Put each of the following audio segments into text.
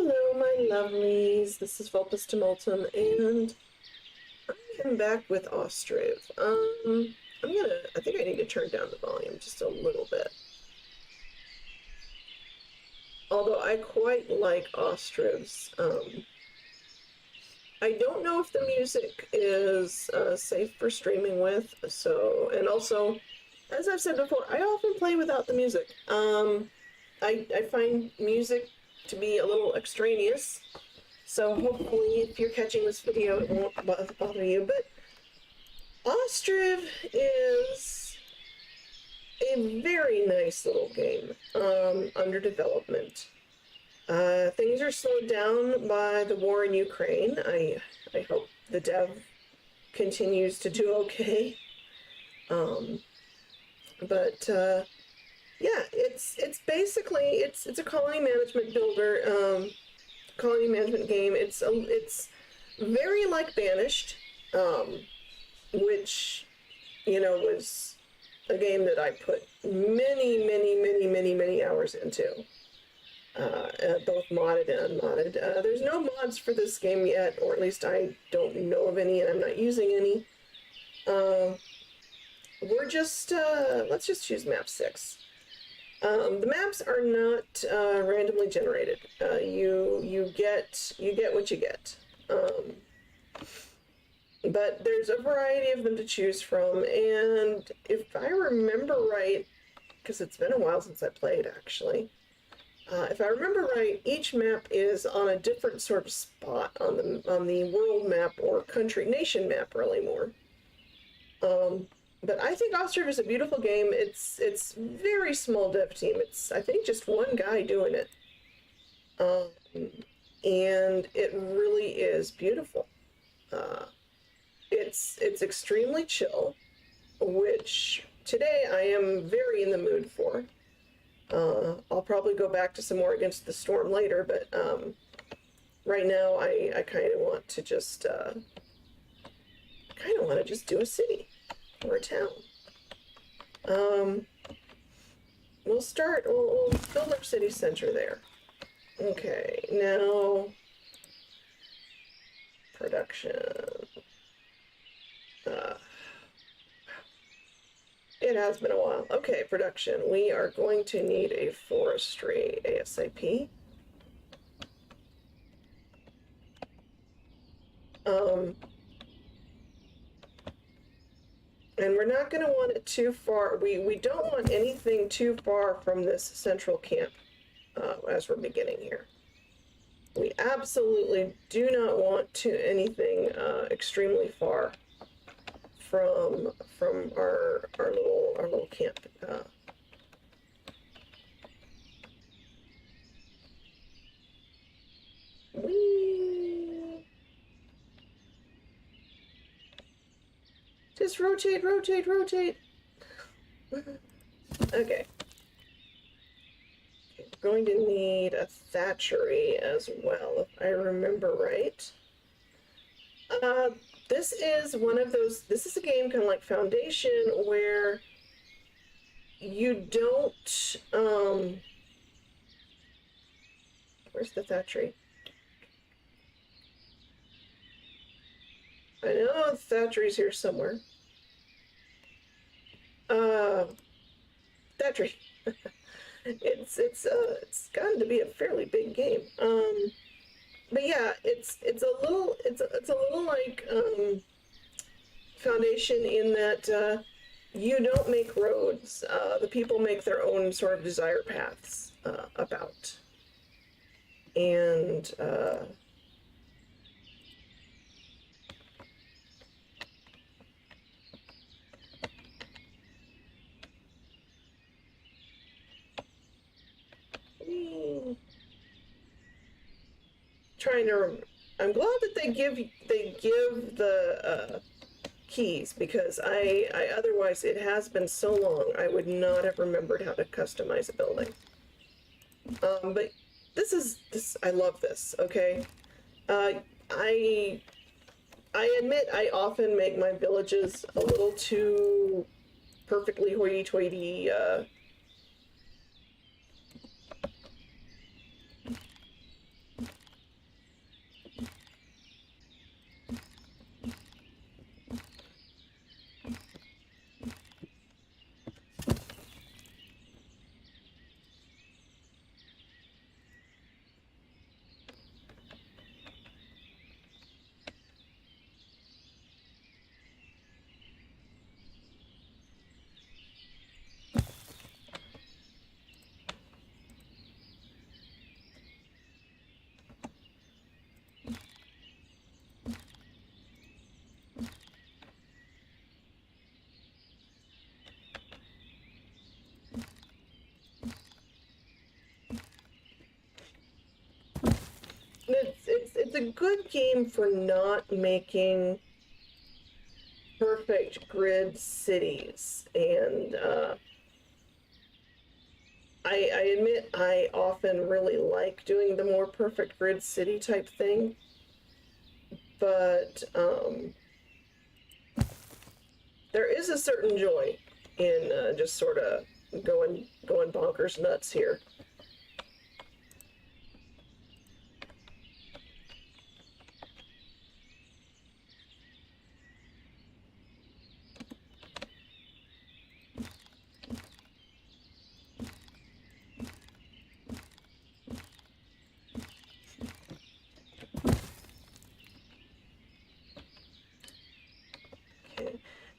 Hello, my lovelies. This is Vulpus and I am back with Ostriv. I think I need to turn down the volume just a little bit. Although I quite like Ostriv's. I don't know if the music is safe for streaming with, and also, as I've said before, I often play without the music. I find music to be a little extraneous, so hopefully if you're catching this video it won't bother you, but Ostriv is a very nice little game under development. Things are slowed down by the war in Ukraine. I hope the dev continues to do okay. Yeah, it's basically it's a colony management builder, colony management game. It's very like Banished, which was a game that I put many hours into, both modded and unmodded. There's no mods for this game yet, or at least I don't know of any, and I'm not using any. We're just let's just choose map 6. The maps are not randomly generated. You get what you get. But there's a variety of them to choose from, and if I remember right, because it's been a while since I played actually, if I remember right, each map is on a different sort of spot on the world map or nation map, really more. But I think Ostriv is a beautiful game. It's very small dev team. It's, I think, just one guy doing it. And it really is beautiful. It's extremely chill, which today I am very in the mood for. I'll probably go back to some more Against the Storm later, but right now I kind of want to just do a city. Or a town. We'll build our city center there. Okay, now production. It has been a while. Okay, production. We are going to need a forestry ASAP. And we're not going to want it too far. We don't want anything too far from this central camp as we're beginning here. We absolutely do not want anything extremely far from our little camp. Just rotate. Okay. We're going to need a thatchery as well, if I remember right. This is one of those, this is a game kind of like Foundation where you don't, where's the thatchery? I know thatchery's here somewhere. Thatchery. It's gotten to be a fairly big game. But yeah, it's a little like Foundation in that you don't make roads. The people make their own sort of desire paths about. And I'm glad that they give the keys, because I otherwise, it has been so long, I would not have remembered how to customize a building. But I love this. Okay, I admit I often make my villages a little too perfectly hoity-toity a good game for not making perfect grid cities, and I admit I often really like doing the more perfect grid city type thing, but there is a certain joy in just sort of going bonkers nuts here.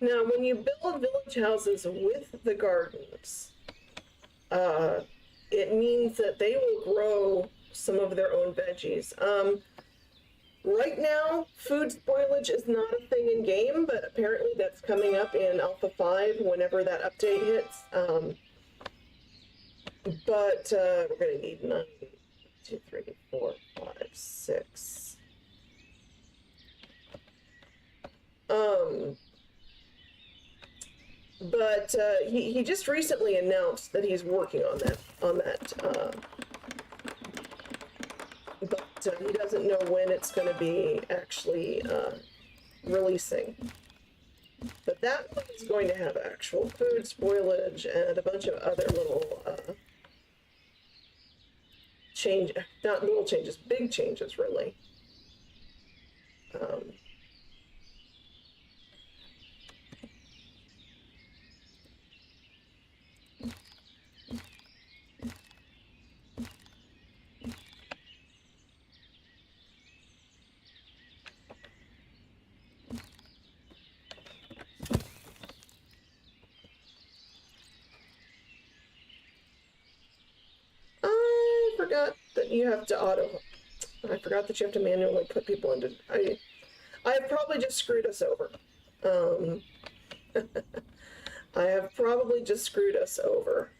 Now, when you build village houses with the gardens, it means that they will grow some of their own veggies. Right now, food spoilage is not a thing in game, but apparently that's coming up in Alpha 5 whenever that update hits. But we're going to need 9, 2, 3, 4, 5, 6. But he just recently announced that he's working on that, but he doesn't know when it's going to be actually releasing. But that one is going to have actual food spoilage and a bunch of other little not little changes, big changes, really. I forgot that you have to manually put people into. I probably just screwed us over. I have probably just screwed us over.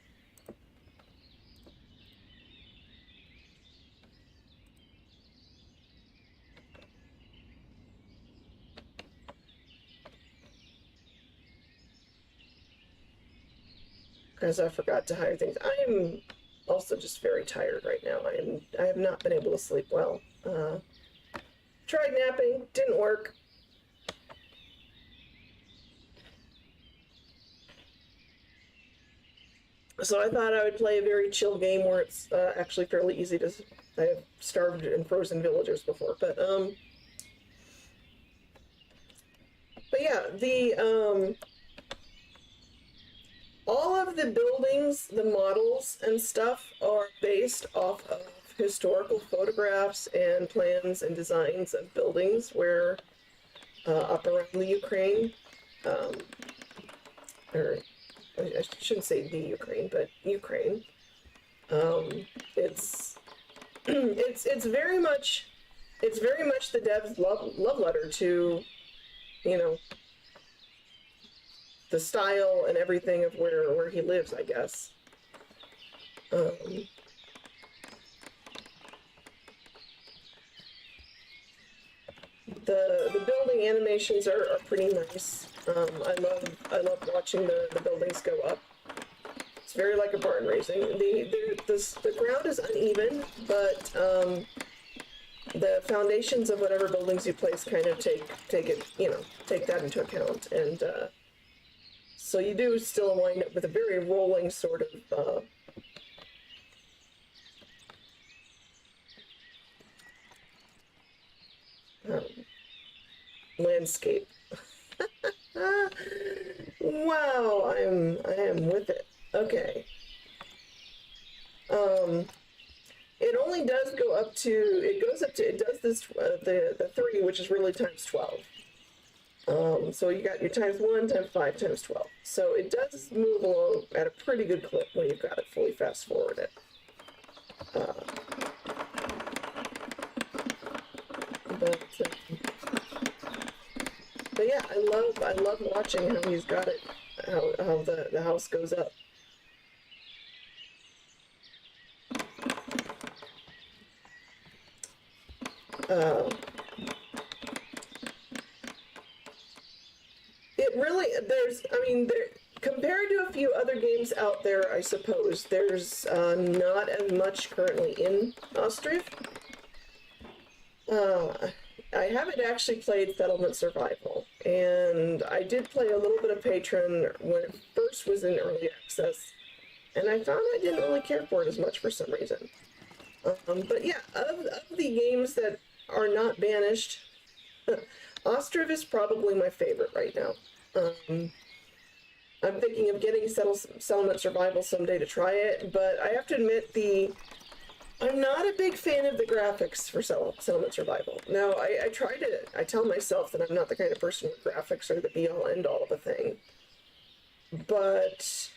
Because I forgot to hire things. I'm also just very tired right now. I have not been able to sleep well. Tried napping, didn't work. So I thought I would play a very chill game where it's actually fairly easy to. I have starved and frozen villagers before, but yeah, the all of the buildings, the models and stuff are based off of historical photographs and plans and designs of buildings where up around the Ukraine, or I shouldn't say the Ukraine, but Ukraine. It's it's very much the dev's love letter to, you know, the style and everything of where he lives, I guess. The building animations are pretty nice. I love watching the buildings go up. It's very like a barn raising. The ground is uneven, but the foundations of whatever buildings you place kind of take that into account, and so you do still wind up with a very rolling sort of landscape. Wow, I am with it. Okay. It only does go up to, it does this, the 3, which is really times 12. So you got your times 1, times 5, times 12. So it does move along at a pretty good clip when you've got it fully fast forwarded. But yeah, I love watching how he's got it, how the house goes up. Uh, it really, I mean, compared to a few other games out there, I suppose, there's not as much currently in Ostriv. I haven't actually played Settlement Survival, and I did play a little bit of Patron when it first was in early access, and I found I didn't really care for it as much for some reason. But yeah, of the games that are not banished, Ostriv is probably my favorite right now. I'm thinking of getting Settlement Survival someday to try it, but I have to admit I'm not a big fan of the graphics for Settlement Survival. Now, I tell myself that I'm not the kind of person where graphics are the be-all, end-all of a thing. But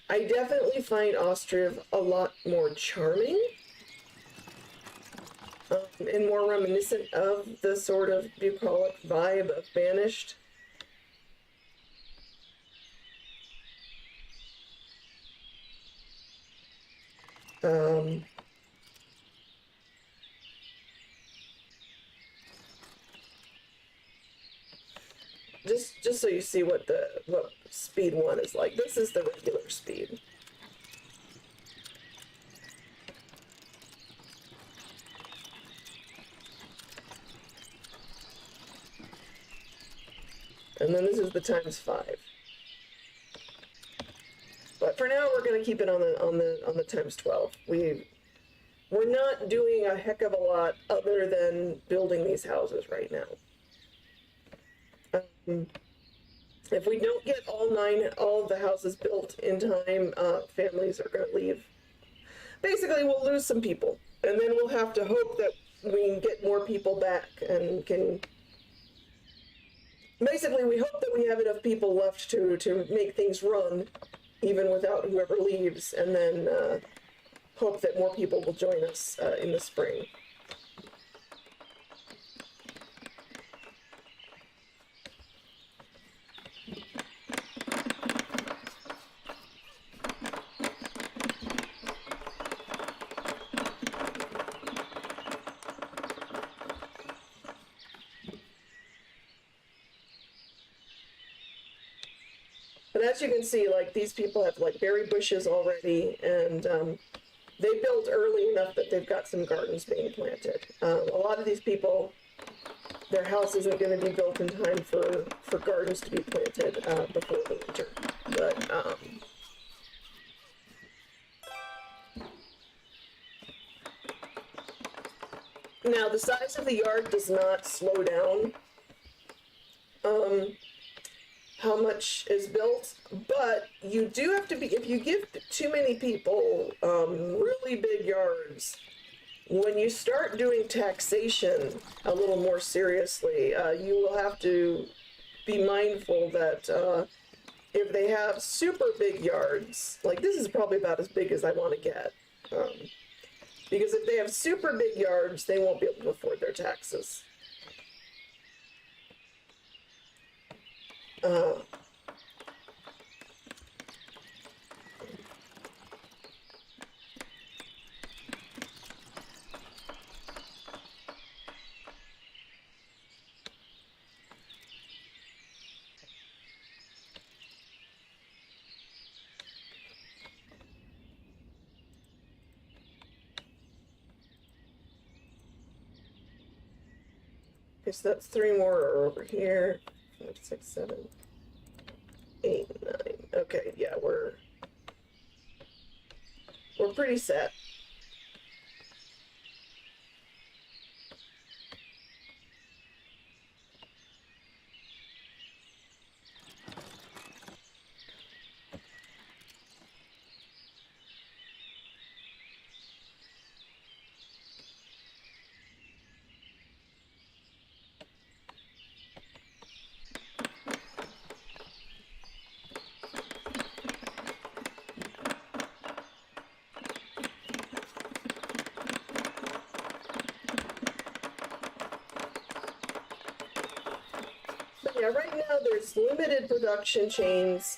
I definitely find Ostriv a lot more charming. And more reminiscent of the sort of bucolic vibe of Banished. Just so you see what speed 1 is like. This is the regular speed. And then this is the ×5. But for now, we're going to keep it on the ×12. We're not doing a heck of a lot other than building these houses right now. If we don't get all of the houses built in time, families are going to leave. Basically, we'll lose some people, and then we'll have to hope that we can get more people back and can. Basically, we hope that we have enough people left to make things run, even without whoever leaves, and then hope that more people will join us in the spring. But as you can see, like, these people have like berry bushes already, and they built early enough that they've got some gardens being planted. A lot of these people, their house isn't going to be built in time for gardens to be planted before the winter. But now the size of the yard does not slow down how much is built, but you do have to be, if you give too many people really big yards, when you start doing taxation a little more seriously, you will have to be mindful that if they have super big yards, like this is probably about as big as I want to get, because if they have super big yards, they won't be able to afford their taxes. Okay, so that's 3 more are over here. 5, 6, 7, 8, 9. Okay, yeah, we're pretty set. Yeah, right now there's limited production chains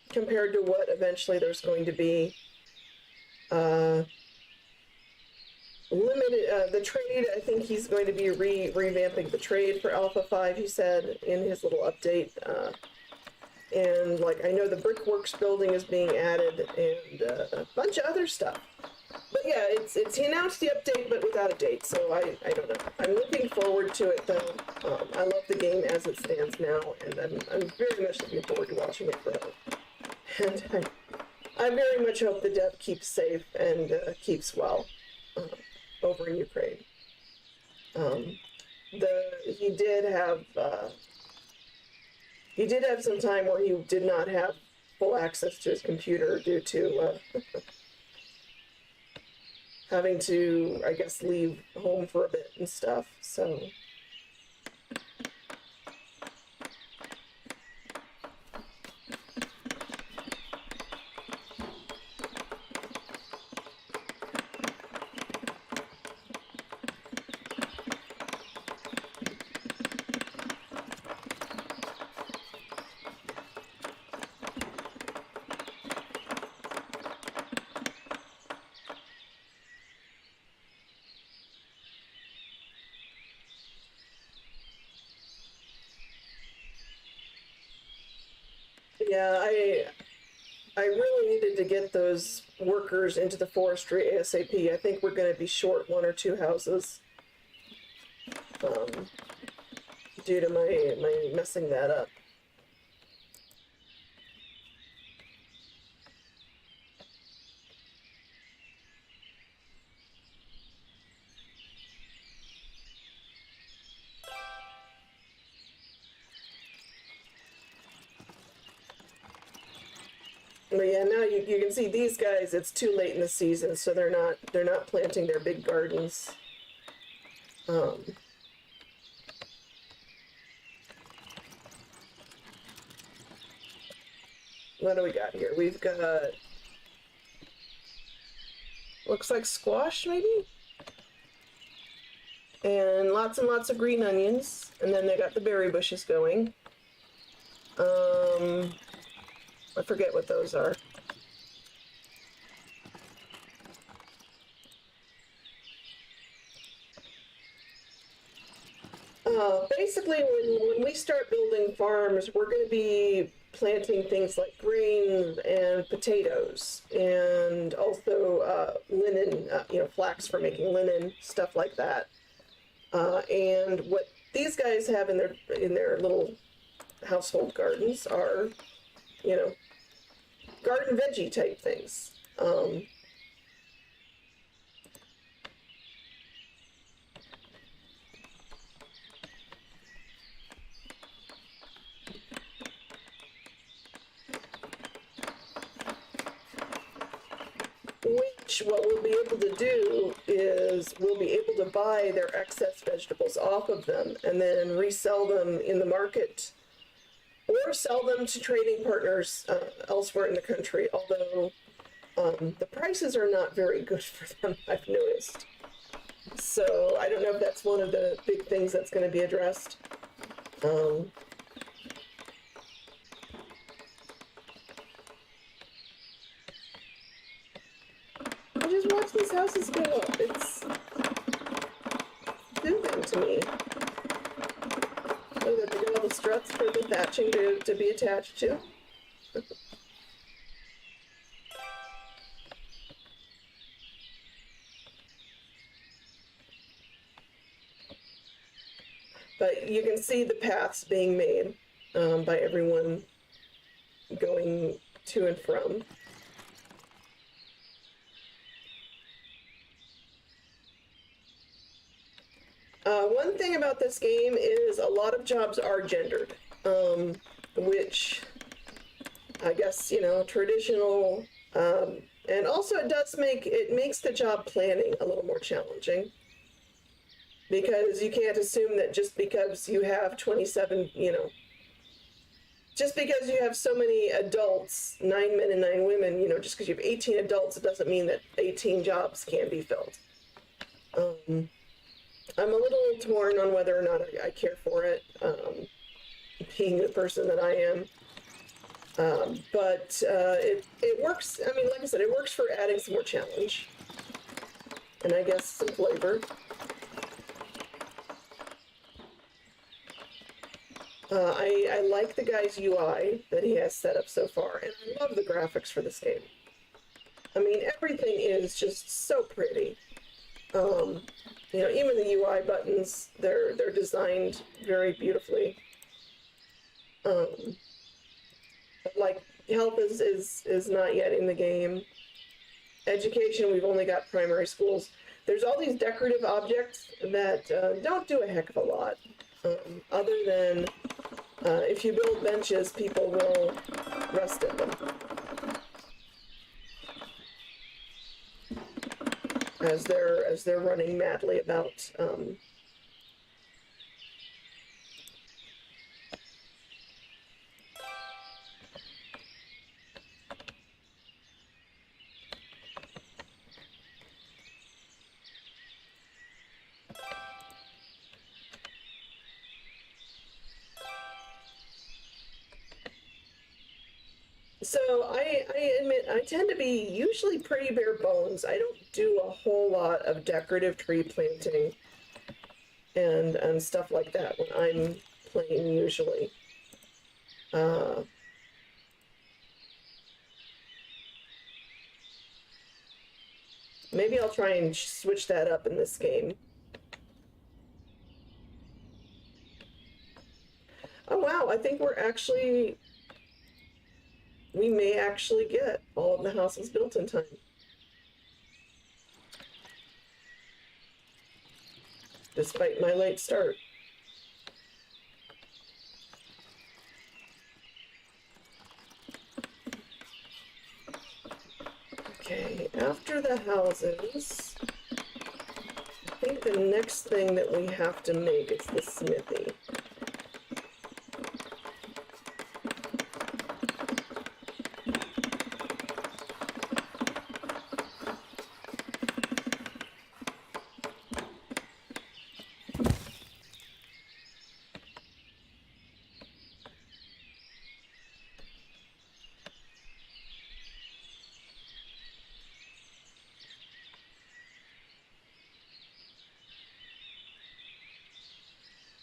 compared to what eventually there's going to be. Limited the trade, I think he's going to be revamping the trade for Alpha 5, he said in his little update. And, like, I know the Brickworks building is being added, and a bunch of other stuff. But yeah, he announced the update, but without a date, so I don't know. I'm looking forward to it, though. I love the game as it stands now, and I'm very much looking forward to watching it grow. And I very much hope the dev keeps safe and keeps well over in Ukraine. He did have some time where he did not have full access to his computer due to having to, I guess, leave home for a bit and stuff, so. Yeah, I really needed to get those workers into the forestry ASAP. I think we're going to be short 1 or 2 houses due to my messing that up. But yeah, now you can see these guys, it's too late in the season, so they're not planting their big gardens. What do we got here? We've got, looks like squash, maybe? And lots of green onions, and then they got the berry bushes going. I forget what those are. Basically, when we start building farms, we're going to be planting things like grains and potatoes, and also linen, flax for making linen, stuff like that. And what these guys have in their little household gardens are, garden veggie type things. Which, what we'll be able to do is we'll be able to buy their excess vegetables off of them and then resell them in the market or sell them to trading partners elsewhere in the country, although the prices are not very good for them, I've noticed. So I don't know if that's one of the big things that's going to be addressed. I just watch these houses go up. It's soothing to me. Oh, that they got all the struts for the thatching to be attached to. But you can see the paths being made by everyone going to and from. One thing about this game is a lot of jobs are gendered, which I guess, traditional, and also it makes the job planning a little more challenging, because you can't assume that just because you have 27, just because you have so many adults, 9 men and 9 women, just because you have 18 adults, it doesn't mean that 18 jobs can be filled. I'm a little torn on whether or not I care for it, being the person that I am. But it works. I mean, like I said, it works for adding some more challenge. and I guess some flavor. I like the guy's UI that he has set up so far, and I love the graphics for this game. I mean, everything is just so pretty. You know, even the UI buttons, they're designed very beautifully. But like, health is not yet in the game. Education, we've only got primary schools. There's all these decorative objects that don't do a heck of a lot, other than if you build benches, people will rest at them. As they're running madly about. So I admit I tend to be usually pretty bare bones. I don't do a whole lot of decorative tree planting and stuff like that when I'm playing usually. Maybe I'll try and switch that up in this game. Oh wow, I think we may actually get all of the houses built in time. Despite my late start. Okay, after the houses, I think the next thing that we have to make is the smithy.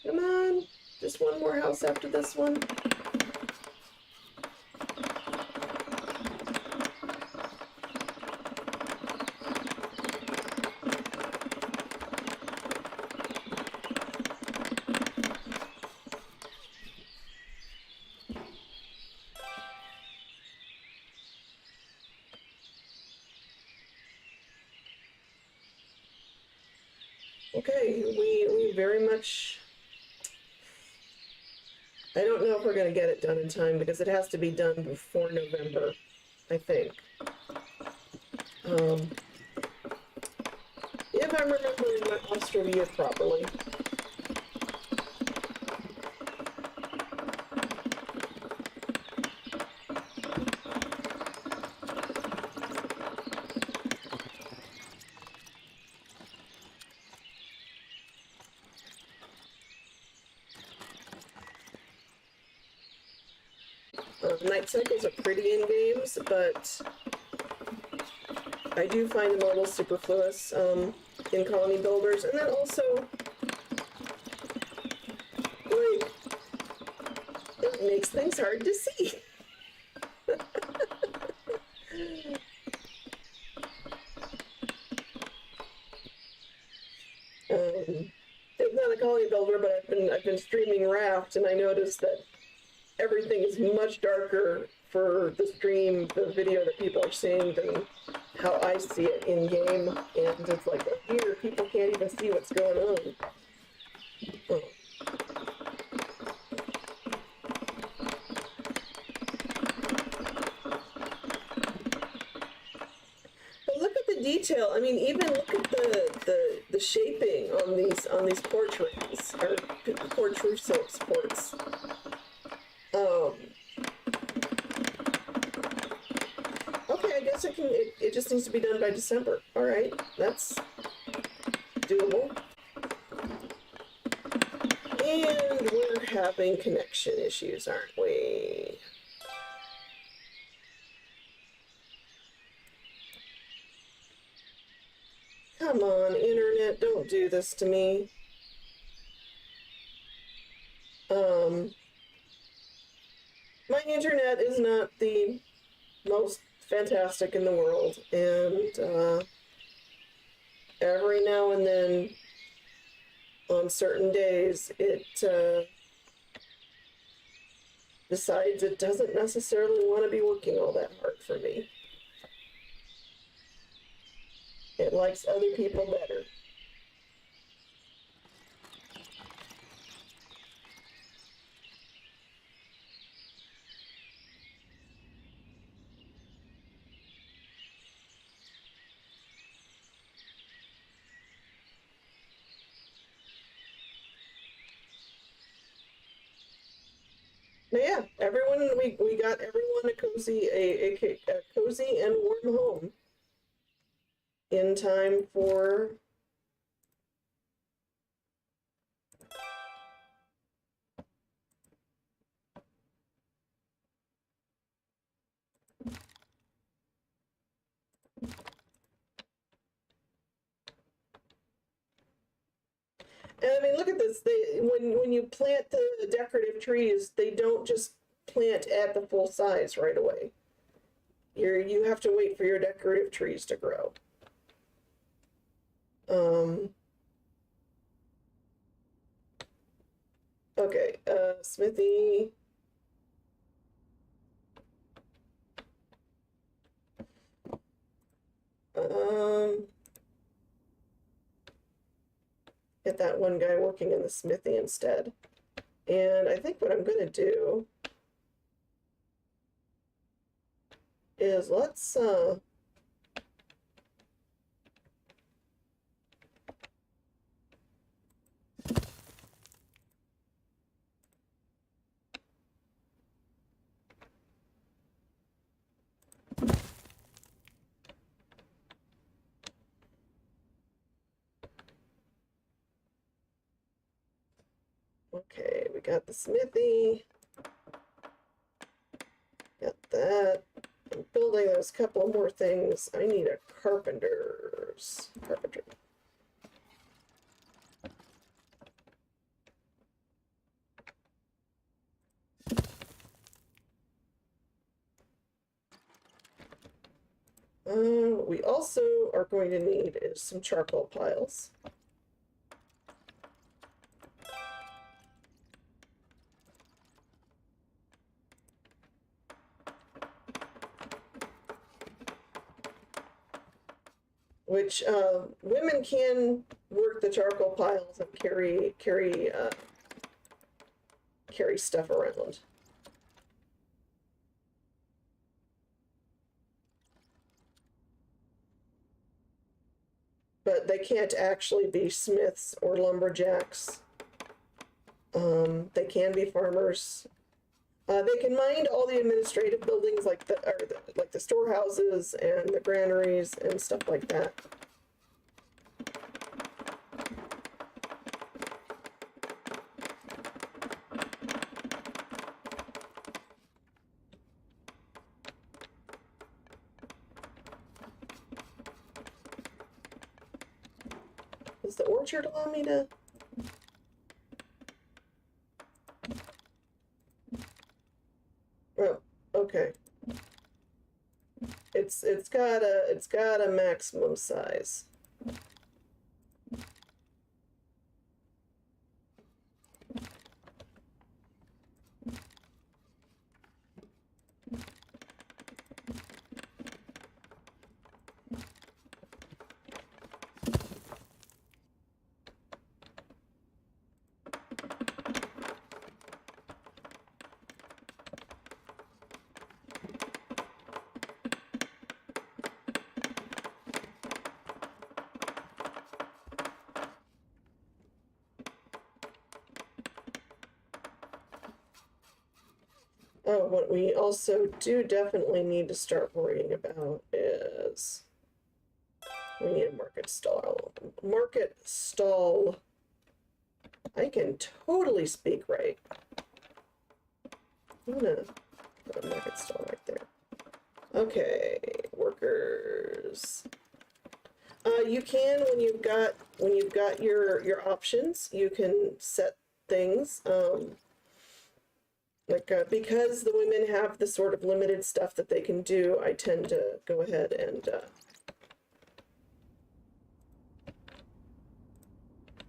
Come on, just one more house after this one. Okay, we very much... I don't know if we're going to get it done in time because it has to be done before November, I think. If I'm remembering my Ostriv year properly. Night cycles are pretty in games, but I do find them a little superfluous in colony builders. And then also, like, it makes things hard to see. It's not a colony builder, but I've been streaming Raft, and I noticed that everything is much darker for the stream, the video that people are seeing than how I see it in game. And it's like, oh dear, people can't even see what's going on. Oh. But look at the detail. I mean, even look at the shaping on these porch rings or porch roof supports. Okay, I guess it just needs to be done by December. All right, that's doable. And we're having connection issues, aren't we? Come on, internet, don't do this to me. My internet is not the most fantastic in the world, and every now and then, on certain days, it decides it doesn't necessarily want to be working all that hard for me. It likes other people better. But yeah, we got everyone a cozy and warm home in time for and I mean, look at this. When you plant the decorative trees, they don't just plant at the full size right away. You have to wait for your decorative trees to grow. Okay, Smithy. Get that one guy working in the smithy instead. And I think what I'm going to do is let's okay, we got the smithy. Got that. I'm building those couple more things. I need a carpenter. We also are going to need is some charcoal piles. Which women can work the charcoal piles and carry stuff around. But they can't actually be smiths or lumberjacks. They can be farmers. They can mind all the administrative buildings like the storehouses and the granaries and stuff like that. Does the orchard allow me to? Oh, okay. It's got a maximum size. Oh, what we also do definitely need to start worrying about is we need a market stall. Market stall. I can totally speak right. I'm gonna put a market stall right there. Okay, workers. You can when you've got your options, you can set things. Because the women have the sort of limited stuff that they can do, I tend to go ahead and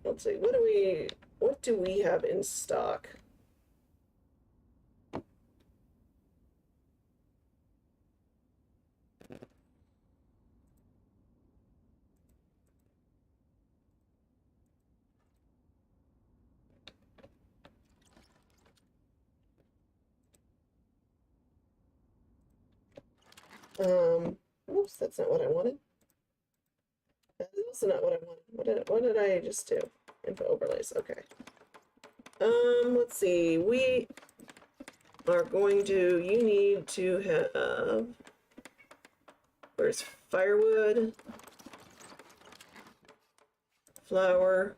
let's see, what do we have in stock? Oops, that's not what I wanted. That's also not what I wanted. What did I just do? Info overlays, okay. Let's see, we are going to, you need to have, where's firewood, flour,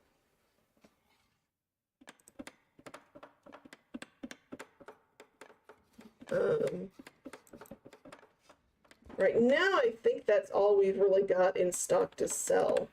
right now I think that's all we've really got in stock to sell.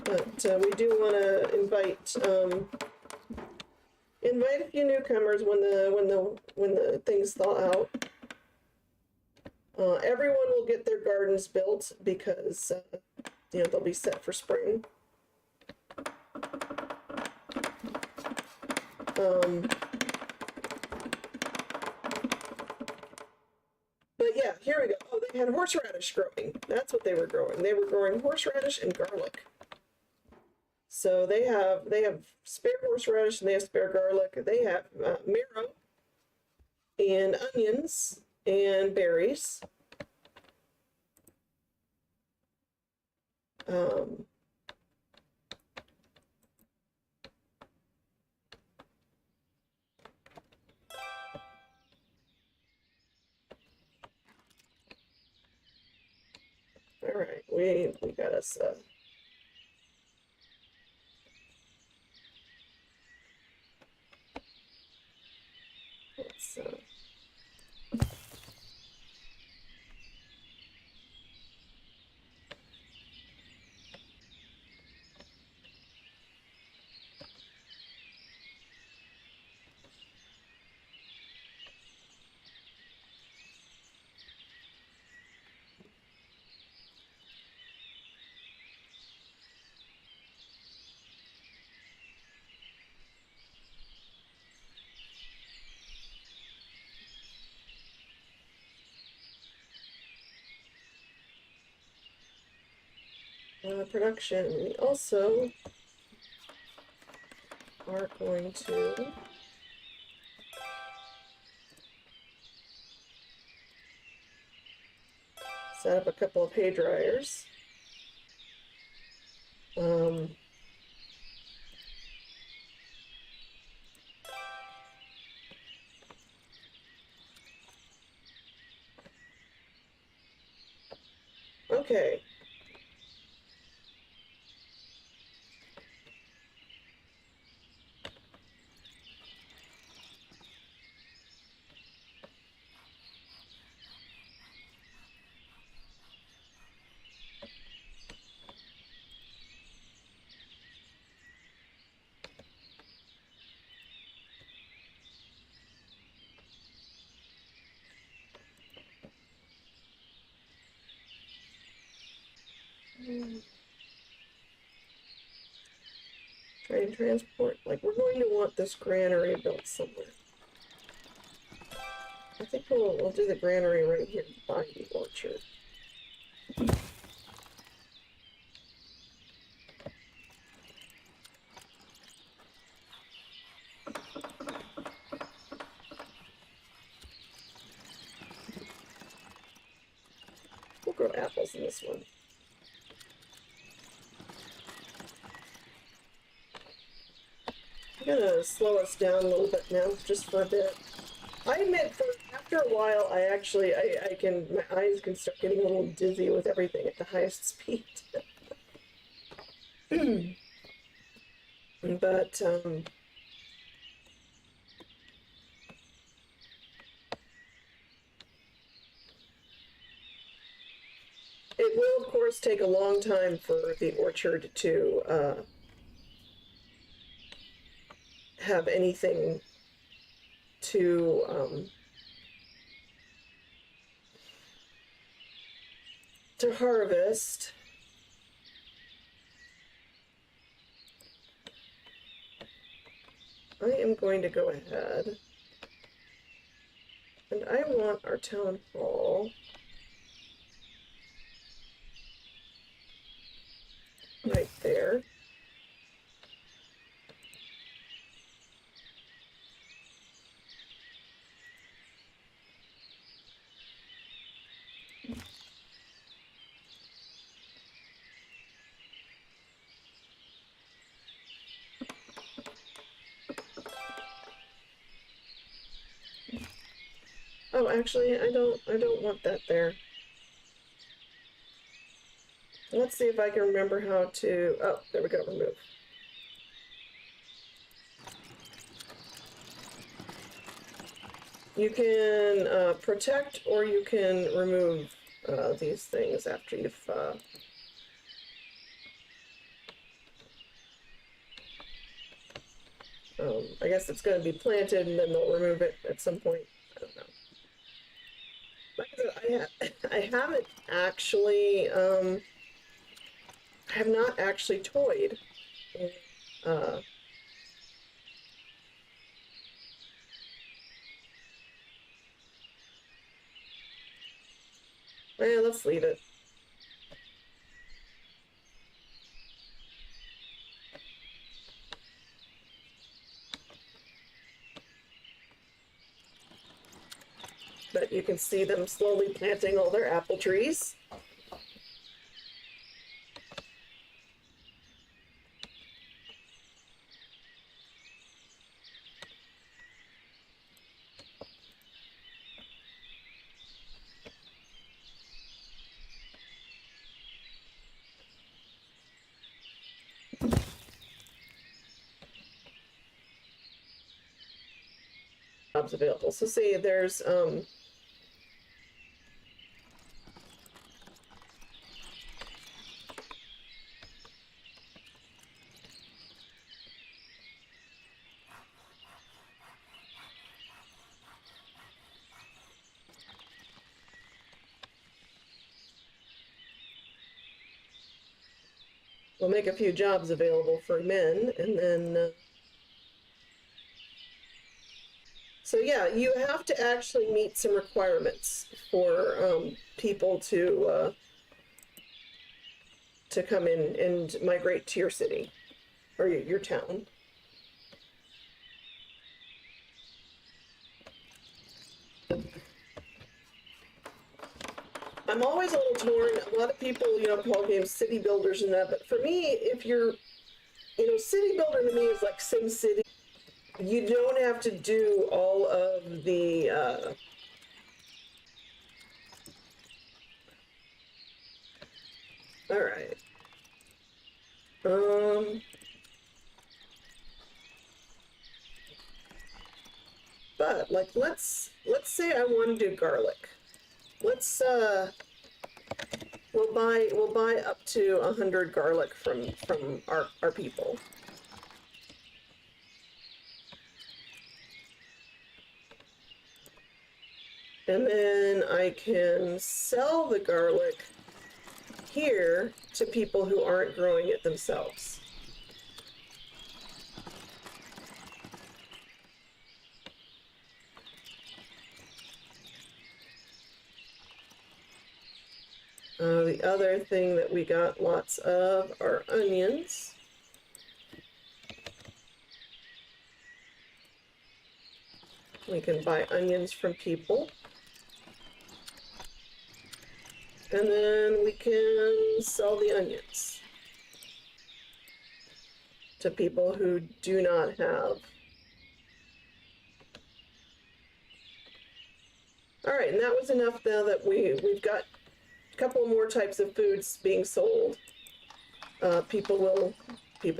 But we do want to invite a few newcomers when the things thaw out. Everyone will get their gardens built because they'll be set for spring. But yeah, here we go. Oh, they had horseradish growing. That's what they were growing. They were growing horseradish and garlic. So they have spare horseradish and they have spare garlic. They have marrow and onions and berries. All right, we got us. Let's. Production. We also are going to set up a couple of hay dryers. Okay. Trade transport. Like, we're going to want this granary built somewhere. I think we'll do the granary right here by the orchard. We'll grow apples in this one. I'm gonna slow us down a little bit now, just for a bit. I admit, after a while, my eyes can start getting a little dizzy with everything at the highest speed. But, it will, of course, take a long time for the orchard to have anything to harvest. I am going to go ahead, and I want our town hall right there. Oh, actually, I don't want that there. Let's see if I can remember how to, oh, there we go, remove. You can protect, or you can remove these things after you've I guess it's going to be planted and then they'll remove it at some point. I don't know. Like I said, I haven't actually, I have not actually toyed. Uh, let's leave it. But you can see them slowly planting all their apple trees. Jobs available. So see, there's we'll make a few jobs available for men, and then so yeah, you have to actually meet some requirements for people to come in and migrate to your city or your town. I'm always a little torn. A lot of people, call games city builders and that, but for me, if you're, city builder to me is like Sim City. You don't have to do all of the all right. But like let's say I want to do garlic. Let's we'll buy up to 100 garlic from our people. And then I can sell the garlic here to people who aren't growing it themselves. The other thing that we got lots of are onions. We can buy onions from people. And then we can sell the onions to people who do not have. All right, and that was enough now that we've got a couple more types of foods being sold. People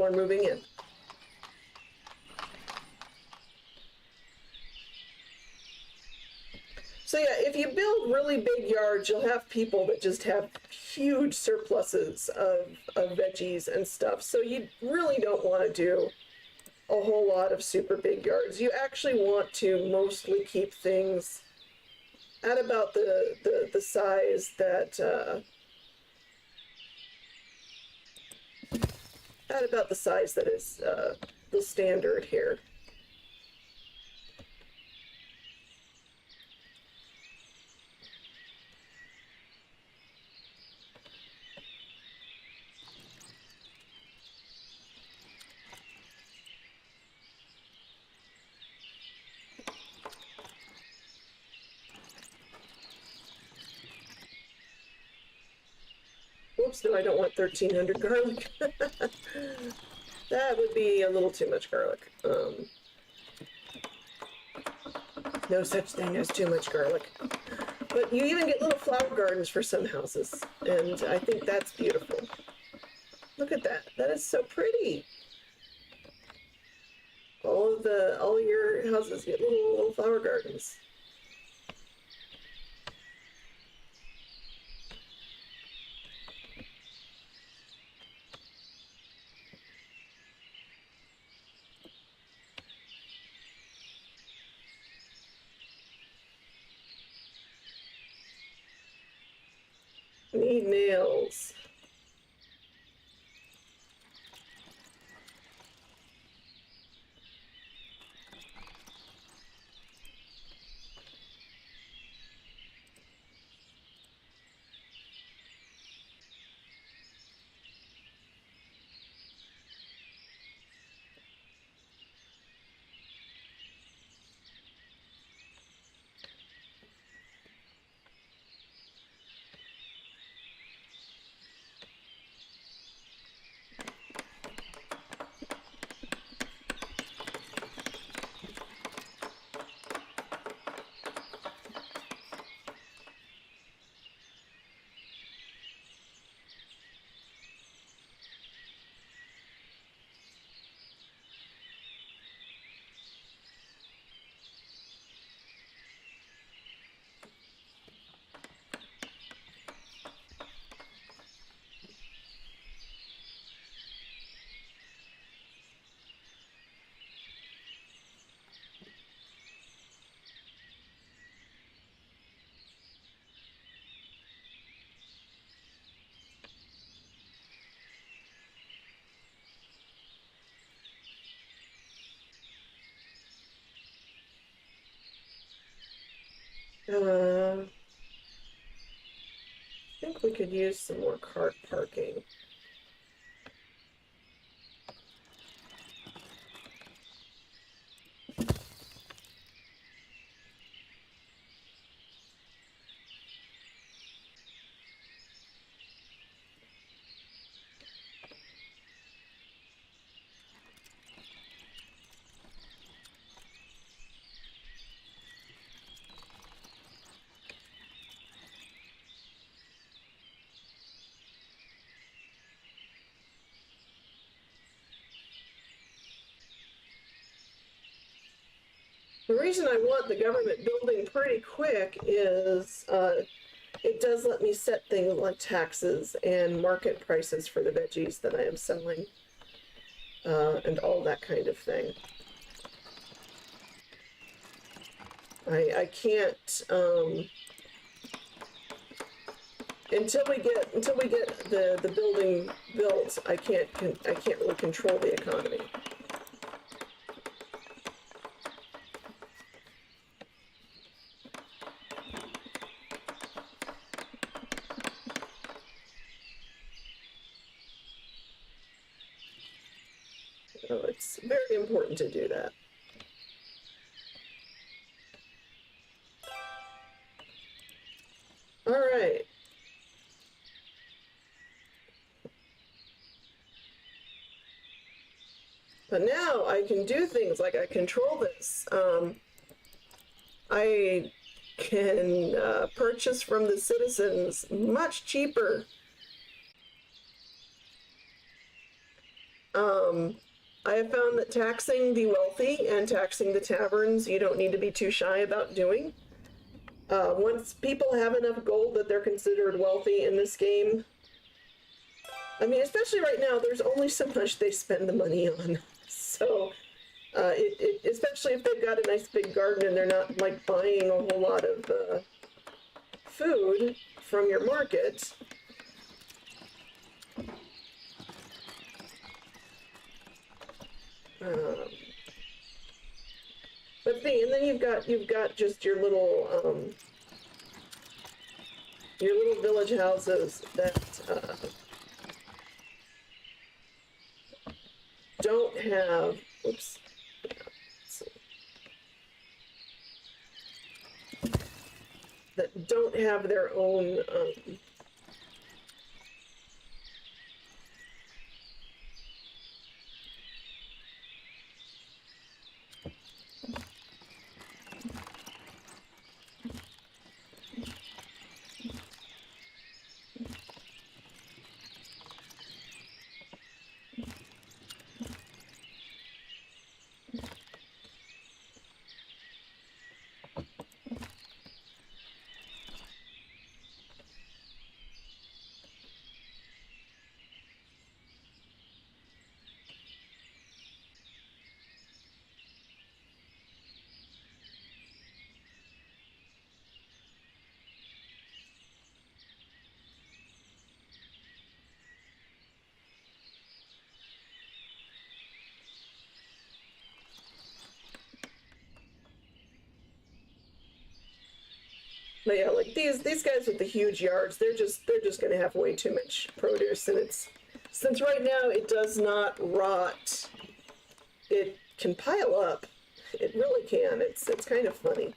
are moving in. So yeah, if you build really big yards, you'll have people that just have huge surpluses of veggies and stuff. So you really don't want to do a whole lot of super big yards. You actually want to mostly keep things at about the size that is the standard here. Whoops, no, I don't want 1,300 garlic. That would be a little too much garlic. No such thing as too much garlic. But you even get little flower gardens for some houses, and I think that's beautiful. Look at that. That is so pretty. All your houses get little flower gardens. Need nails. I think we could use some more cart parking. The reason I want the government building pretty quick is it does let me set things like taxes and market prices for the veggies that I am selling, and all that kind of thing. I can't until we get the building built. I can't really control the economy. So it's very important to do that. All right. But now I can do things like I control this. I can purchase from the citizens much cheaper. I have found that taxing the wealthy and taxing the taverns, you don't need to be too shy about doing. Once people have enough gold that they're considered wealthy in this game, I mean, especially right now, there's only so much they spend the money on. So, especially if they've got a nice big garden and they're not like buying a whole lot of food from your market. But and then you've got just your little village houses that don't have, oops, that don't have their own but yeah, like these guys with the huge yards, they're just going to have way too much produce, and it's, since right now it does not rot, it can pile up. It really can. It's kind of funny.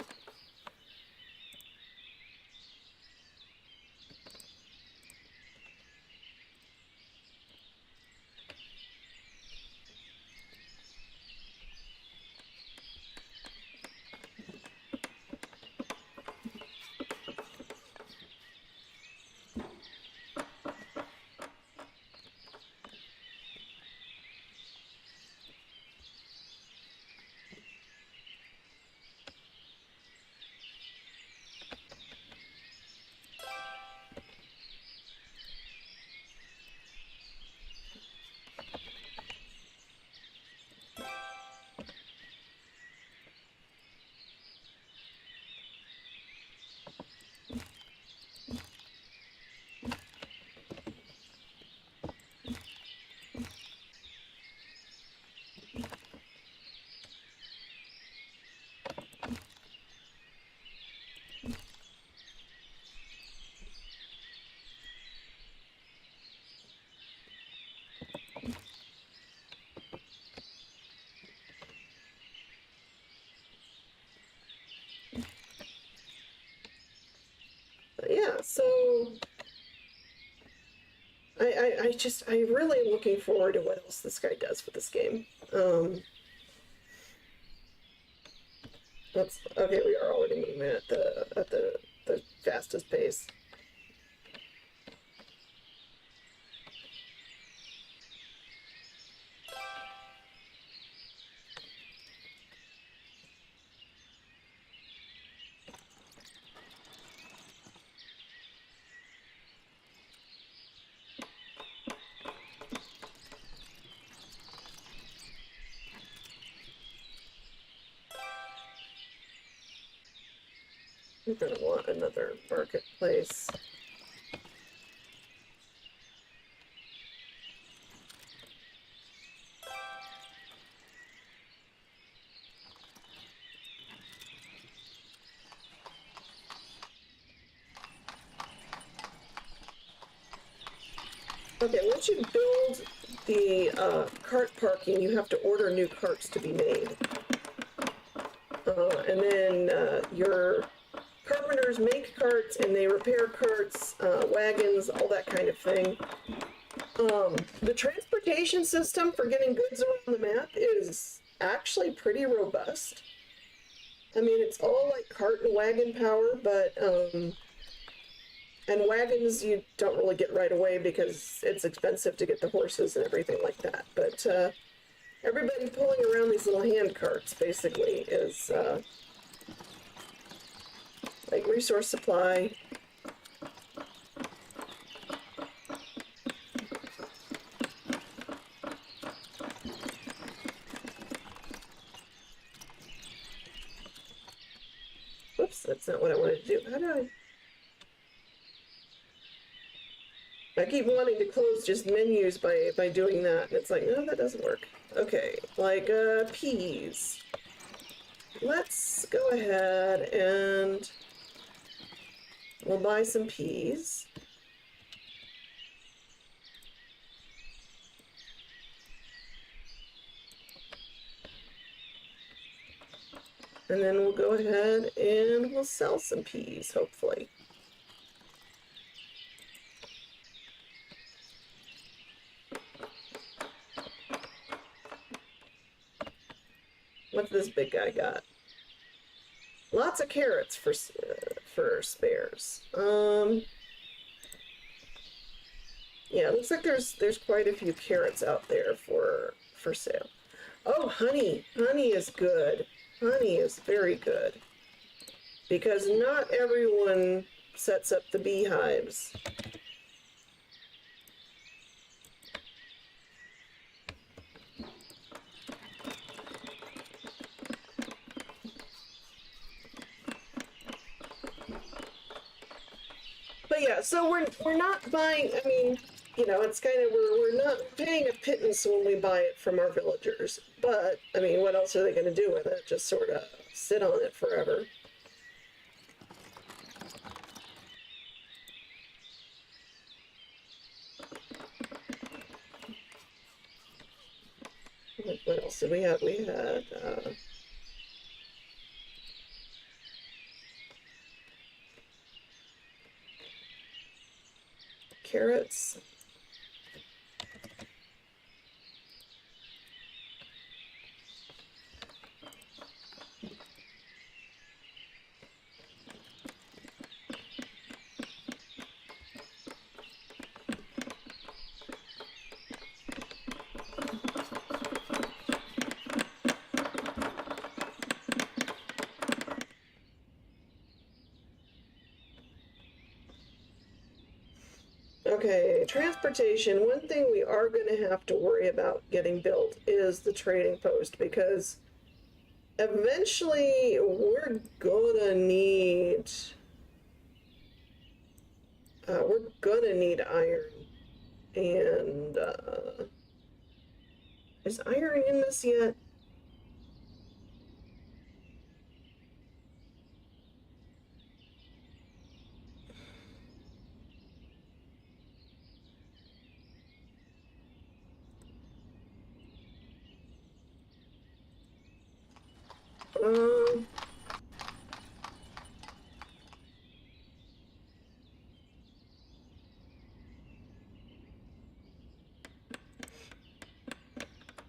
But yeah, so I really am looking forward to what else this guy does with this game. That's okay. We are already moving at the fastest pace. We're gonna want another marketplace. Okay, once you build the cart parking, you have to order new carts to be made. And then your carpenters make carts and they repair carts, wagons, all that kind of thing. The transportation system for getting goods around the map is actually pretty robust. I mean, it's all like cart and wagon power, but, and wagons you don't really get right away because it's expensive to get the horses and everything like that. But, everybody pulling around these little hand carts, basically, is, like resource supply. Whoops, that's not what I wanted to do. How do I keep wanting to close just menus by doing that, and it's like, no, that doesn't work. Okay, like, peas. Let's go ahead and we'll buy some peas. And then we'll go ahead and we'll sell some peas, hopefully. What's this big guy got? Lots of carrots for spares. Yeah, it looks like there's quite a few carrots out there for sale. Oh, honey. Honey is good. Honey is very good. Because not everyone sets up the beehives. But yeah, so we're not buying, I mean, you know, it's kind of, we're not paying a pittance when we buy it from our villagers. But, I mean, what else are they going to do with it? Just sort of sit on it forever. What else did we have? We had, carrots. Okay, transportation. One thing we are going to have to worry about getting built is the trading post, because eventually we're gonna need iron. And is iron in this yet?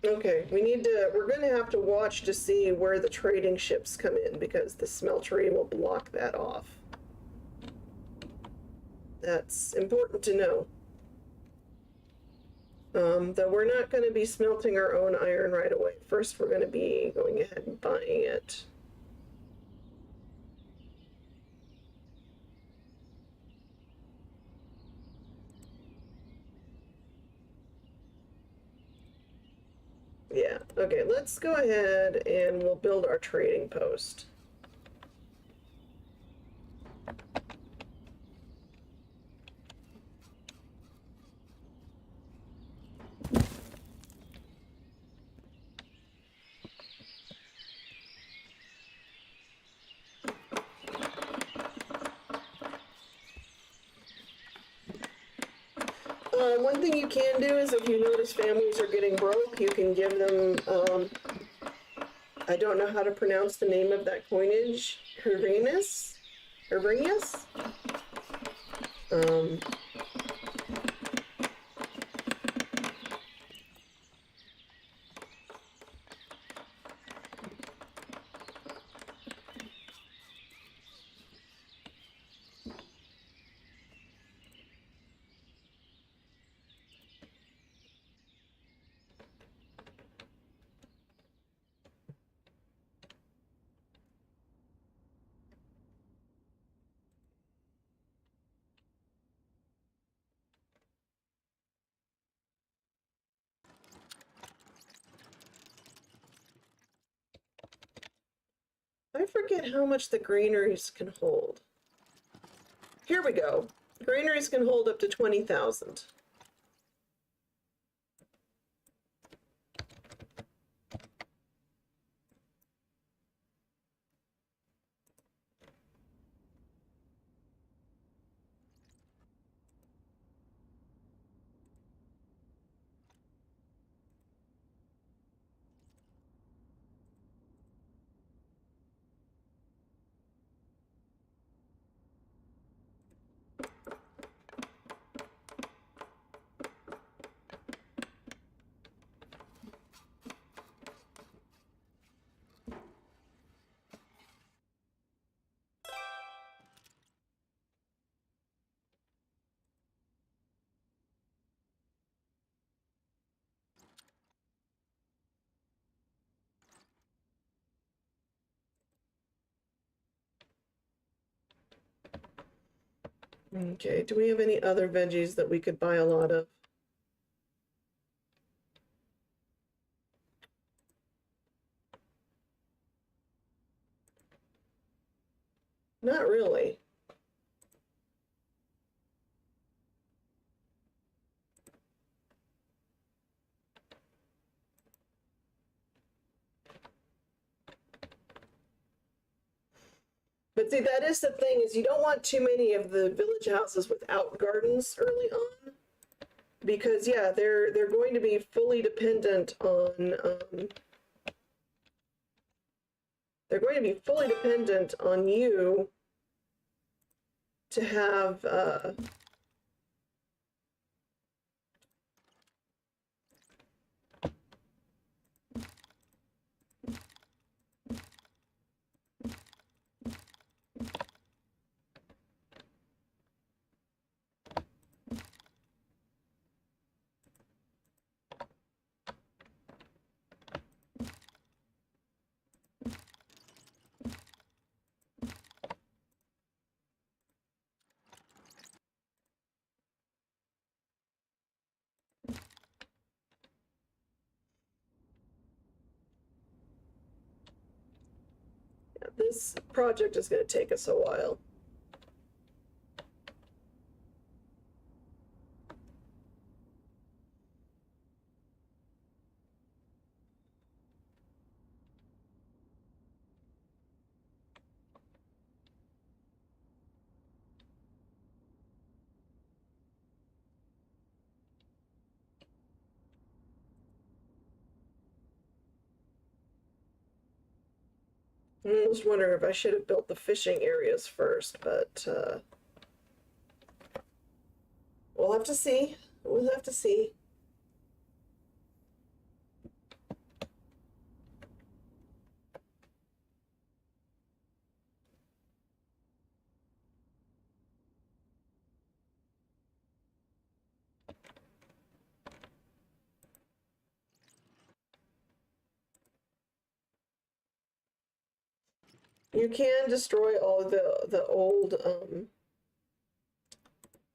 Okay, we're gonna have to watch to see where the trading ships come in, because the smeltery will block that off. That's important to know. Though we're not going to be smelting our own iron right away. First, we're going to be going ahead and buying it. Yeah, okay, let's go ahead and we'll build our trading post. One thing you can do is, if you notice families are getting broke, you can give them, I don't know how to pronounce the name of that coinage, Hurrinus? forget how much the granaries can hold. Here we go. Granaries can hold up to 20,000. Okay, do we have any other veggies that we could buy a lot of? Not really. But see, that is the thing, is you don't want too many of the village houses without gardens early on. Because yeah, they're going to be fully dependent on they're going to be fully dependent on you to have this project is going to take us a while. I was wondering if I should have built the fishing areas first, but we'll have to see. We'll have to see. You can destroy all the old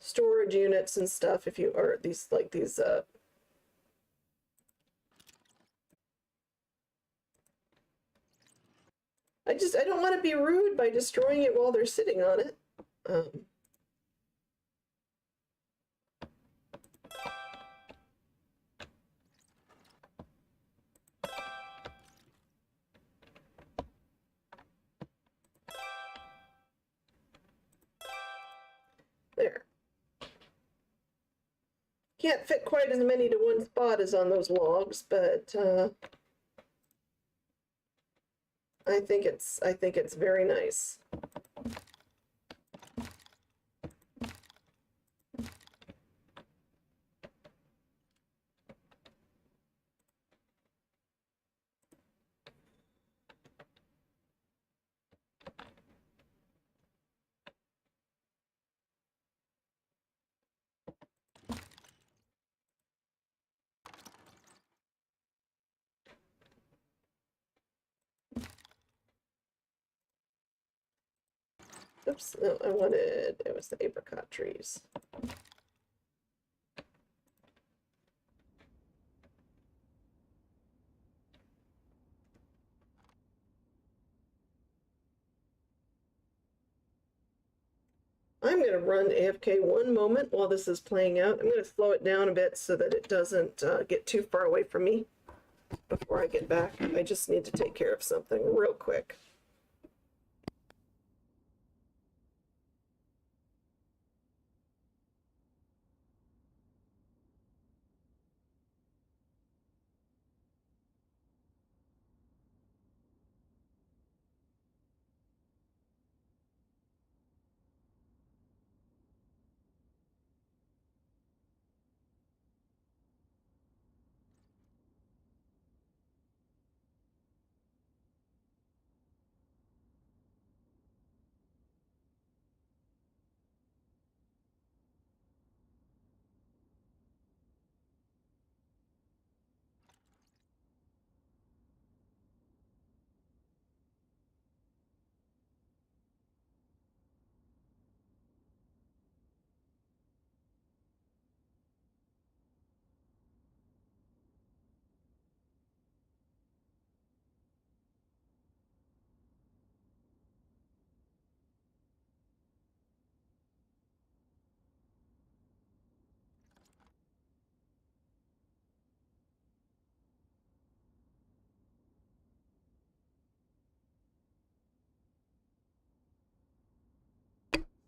storage units and stuff if you are these like these I don't want to be rude by destroying it while they're sitting on it. There. Can't fit quite as many to one spot as on those logs, but I think it's very nice. Oops, no, it was the apricot trees. I'm going to run AFK one moment while this is playing out. I'm going to slow it down a bit so that it doesn't get too far away from me before I get back. I just need to take care of something real quick.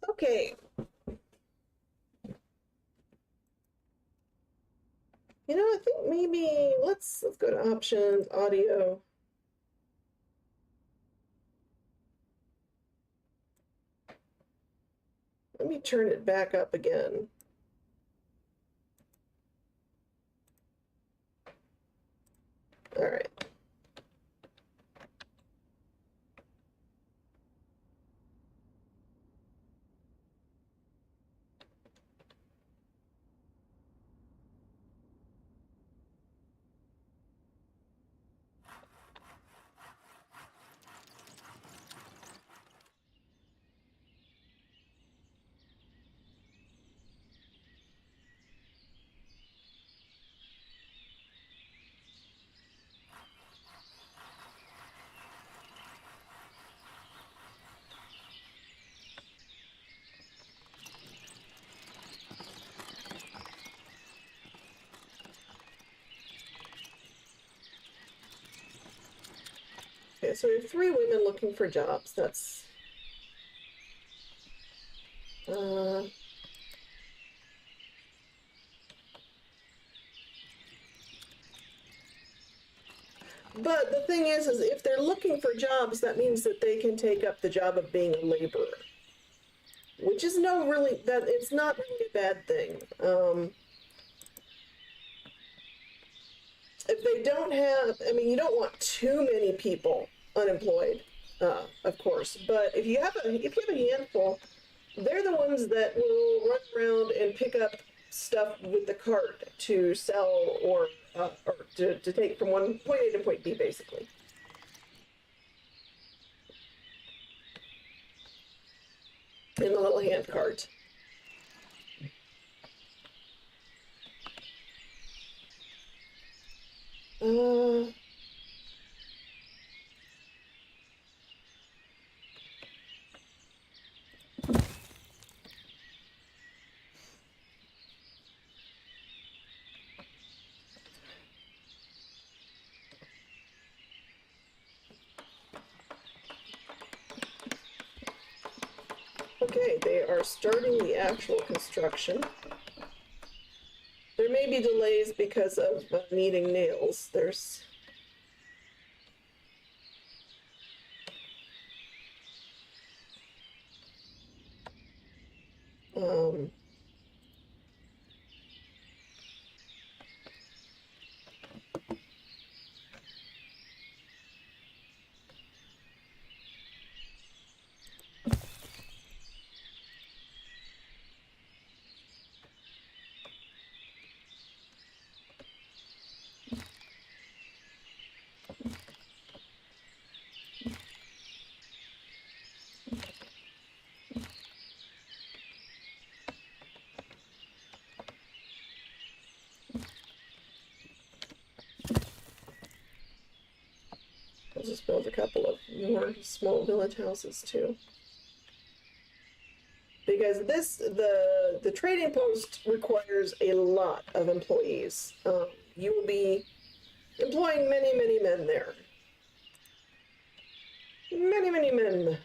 Okay. You know, I think maybe let's go to options, audio. Let me turn it back up again. All right. Okay, so we have 3 women looking for jobs. That's but the thing is if they're looking for jobs, that means that they can take up the job of being a laborer, which is it's not really a bad thing. If they don't have, I mean, you don't want too many people unemployed, of course, but if you have a handful, they're the ones that will run around and pick up stuff with the cart to sell or to take from point A to point B, basically. In the little hand cart. Okay, they are starting the actual construction. There may be delays because of needing nails. There's I'll just build a couple of more small village houses too. because the trading post requires a lot of employees. You will be employing many, many men there. Many, many men.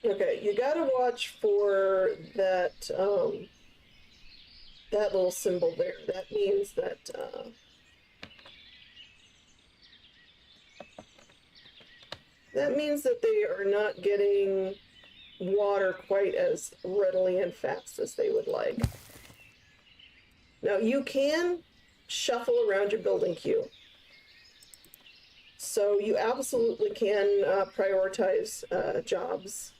Okay, you gotta watch for that, that little symbol there. That means that, they are not getting water quite as readily and fast as they would like. Now, you can shuffle around your building queue. So you absolutely can prioritize jobs.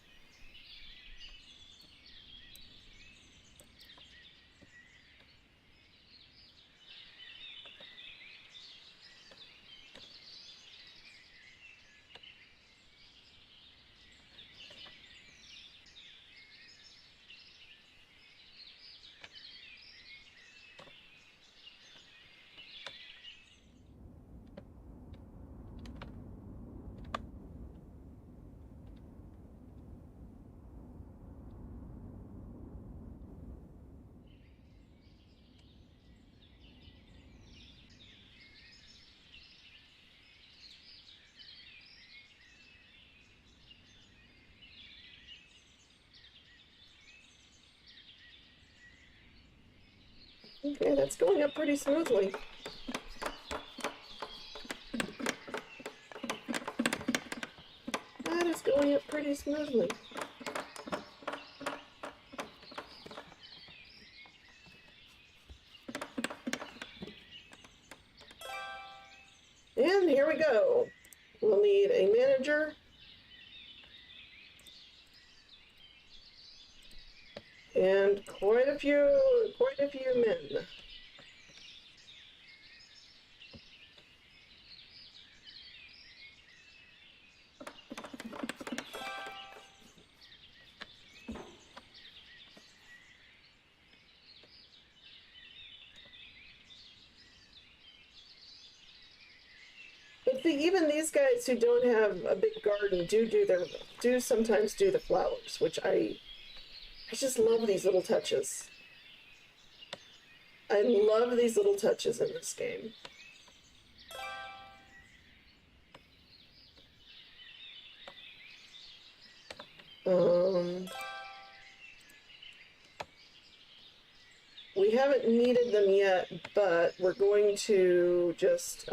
Okay, that's going up pretty smoothly. That is going up pretty smoothly. And here we go. We'll need a manager. And quite a few men. But even these guys who don't have a big garden do sometimes do the flowers, which I just love these little touches. I love these little touches in this game. We haven't needed them yet, but we're going to just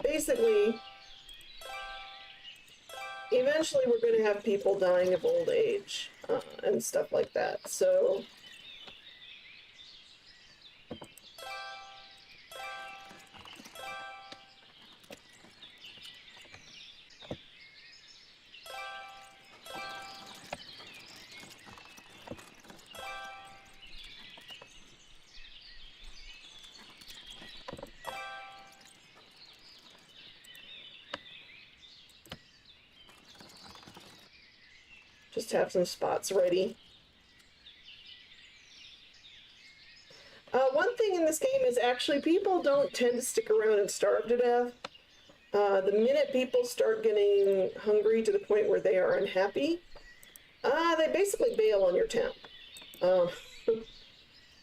basically, eventually we're going to have people dying of old age and stuff like that. So just have some spots ready. One thing in this game is actually people don't tend to stick around and starve to death. The minute people start getting hungry to the point where they are unhappy, they basically bail on your town.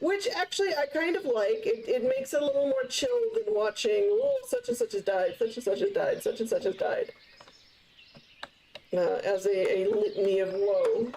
Which actually I kind of like. It makes it a little more chill than watching, oh, such and such has died, such and such has died, such and such has died. As a litany of woe.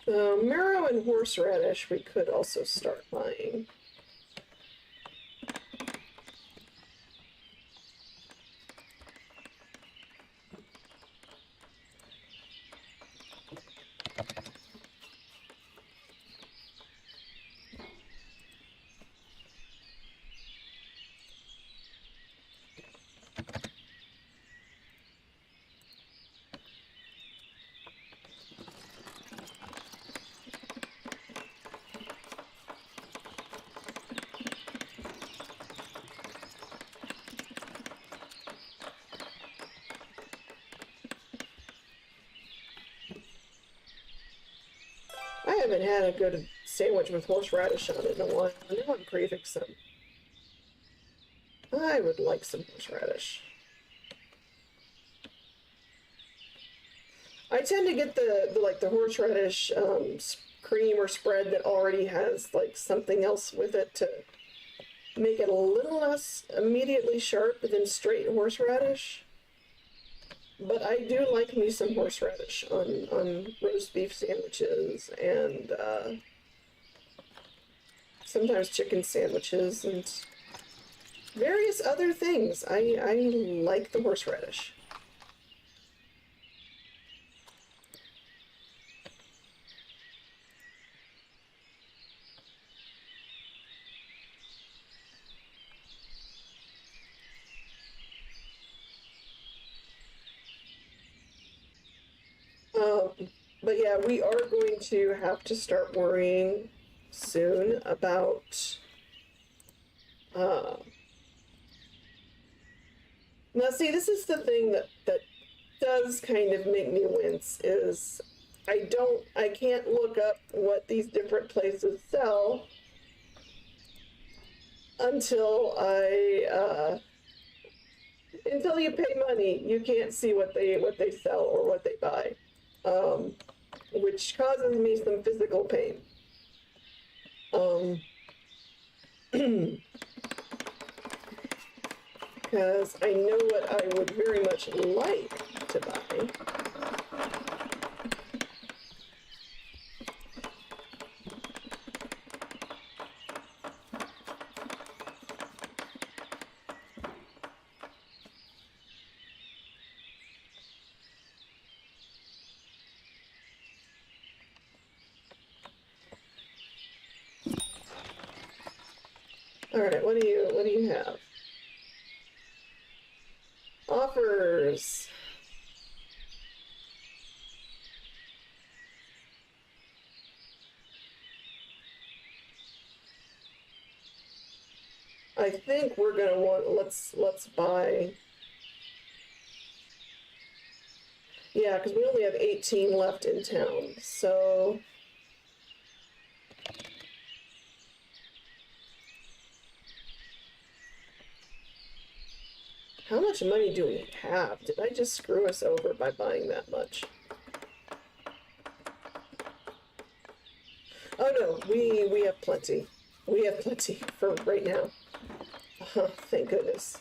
Marrow and horseradish we could also start buying. I haven't had a good sandwich with horseradish on it in a while. Now I'm craving some. I would like some horseradish. I tend to get the horseradish cream or spread that already has like something else with it to make it a little less immediately sharp than straight horseradish. But I do like me some horseradish on roast beef sandwiches and sometimes chicken sandwiches and various other things. I like the horseradish. But yeah, we are going to have to start worrying soon about now see, this is the thing that does kind of make me wince is I can't look up what these different places sell until until you pay money. You can't see what they sell or what they buy. Which causes me some physical pain. Because I know what I would very much like to buy. All right, what do you have? Offers. I think we're gonna want let's buy. Yeah, because we only have 18 left in town, so how much money do we have? Did I just screw us over by buying that much? Oh no, we have plenty. We have plenty for right now. Thank goodness.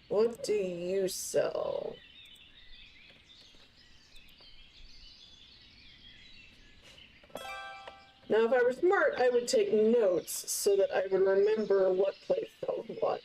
What do you sell? Now, if I were smart, I would take notes so that I would remember what place sells what.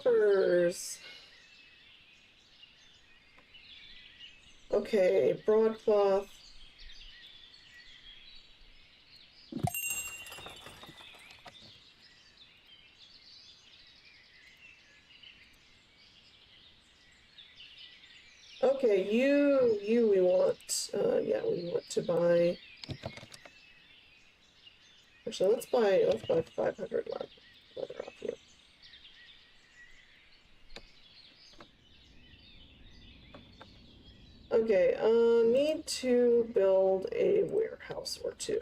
buffers. Okay, broadcloth. Okay, you we want, yeah, we want to buy. Actually, let's buy 500 leather off you. Okay, need to build a warehouse or two.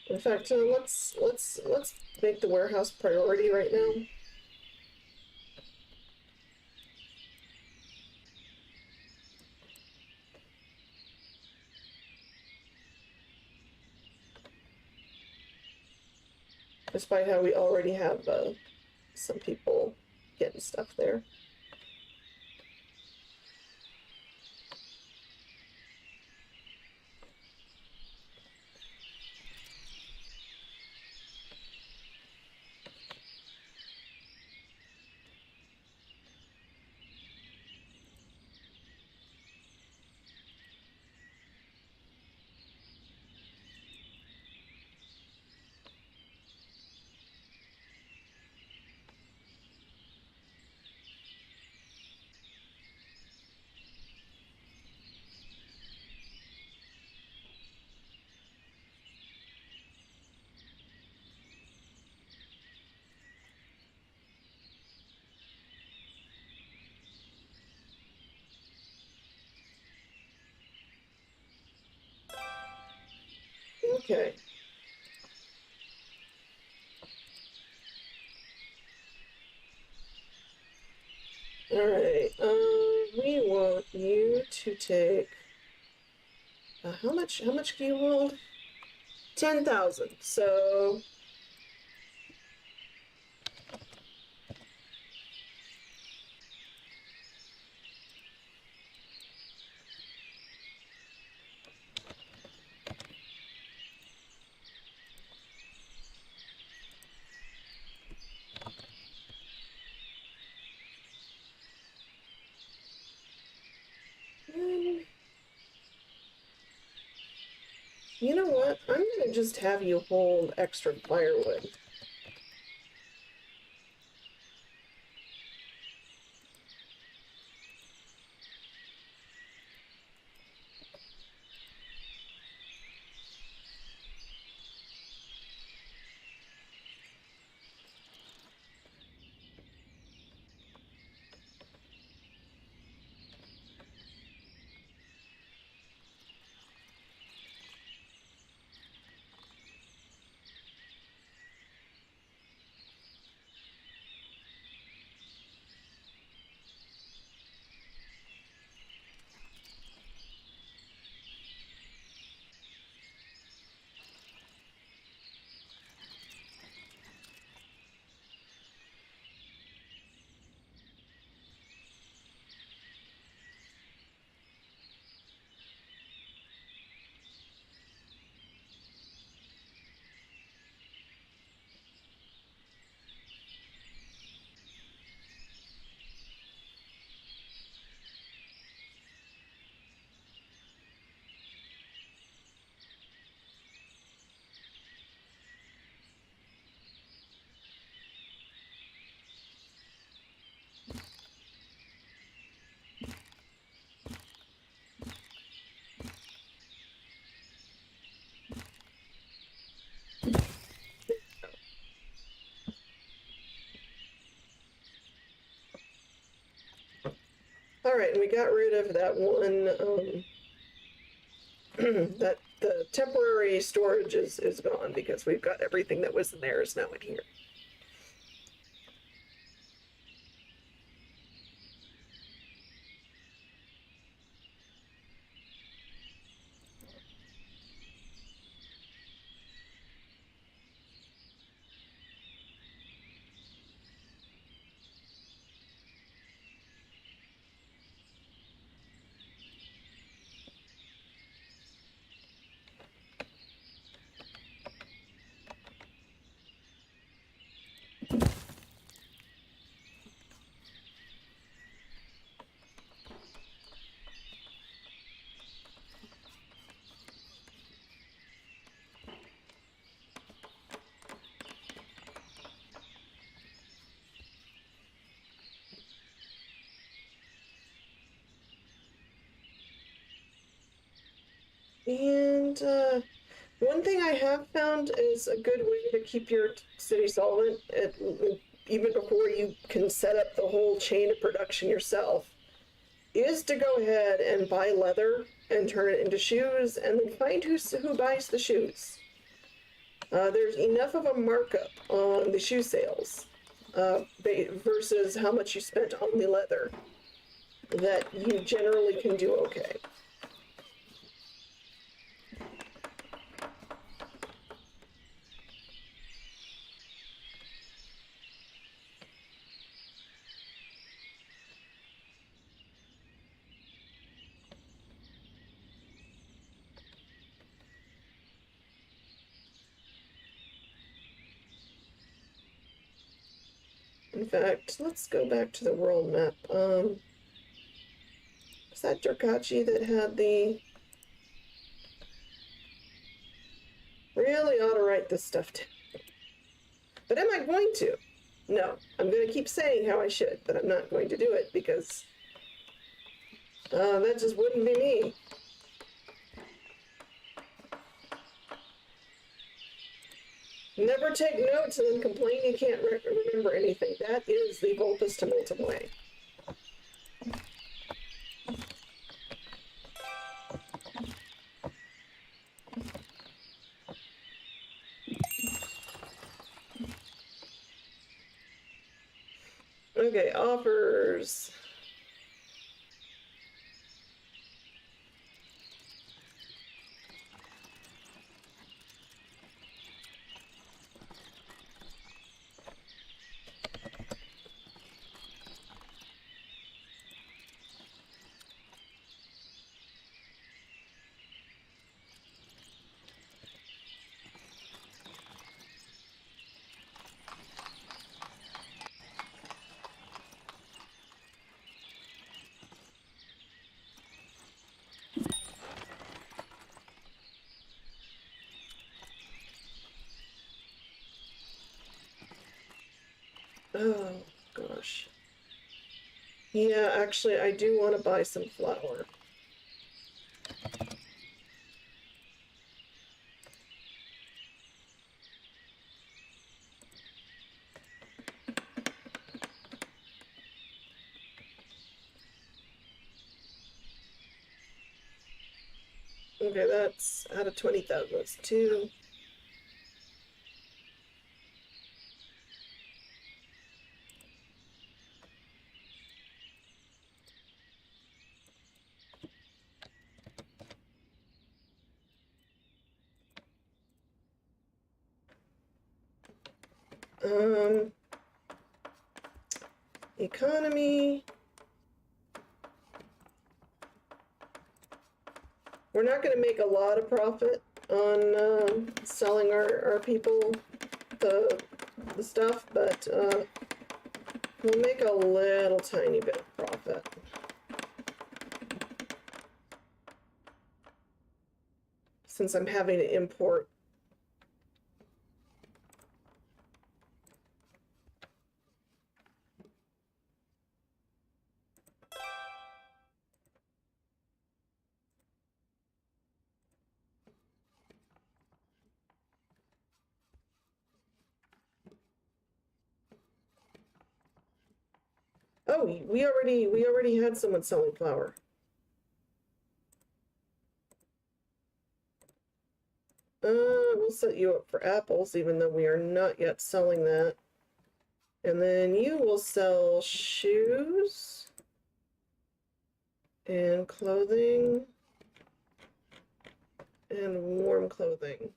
In fact, let's make the warehouse priority right now. Despite how we already have some people getting stuff there. Okay. Alright, we want you to take, how much do you hold? 10,000, so... You know what? I'm gonna just have you hold extra firewood. Alright, and we got rid of that one, that the temporary storage is gone because we've got everything that was in there is now in here. And one thing I have found is a good way to keep your city solvent, even before you can set up the whole chain of production yourself, is to go ahead and buy leather and turn it into shoes, and then find who buys the shoes. There's enough of a markup on the shoe sales versus how much you spent on the leather that you generally can do okay. In fact, let's go back to the world map. Was that Durkachi that had the... Really ought to write this stuff down. But am I going to? No. I'm going to keep saying how I should, but I'm not going to do it because that just wouldn't be me. Never take notes and then complain you can't remember anything. That is the Vulpus Tumultum way. Okay, offers. Oh, gosh. Yeah, actually, I do want to buy some flour. Okay, that's out of 20,000. That's two. Um, Economy. We're not going to make a lot of profit on selling our people the stuff, but we'll make a little tiny bit of profit. Since I'm having to import. Oh, we already had someone selling flour. We'll set you up for apples, even though we are not yet selling that. And then you will sell shoes and clothing and warm clothing.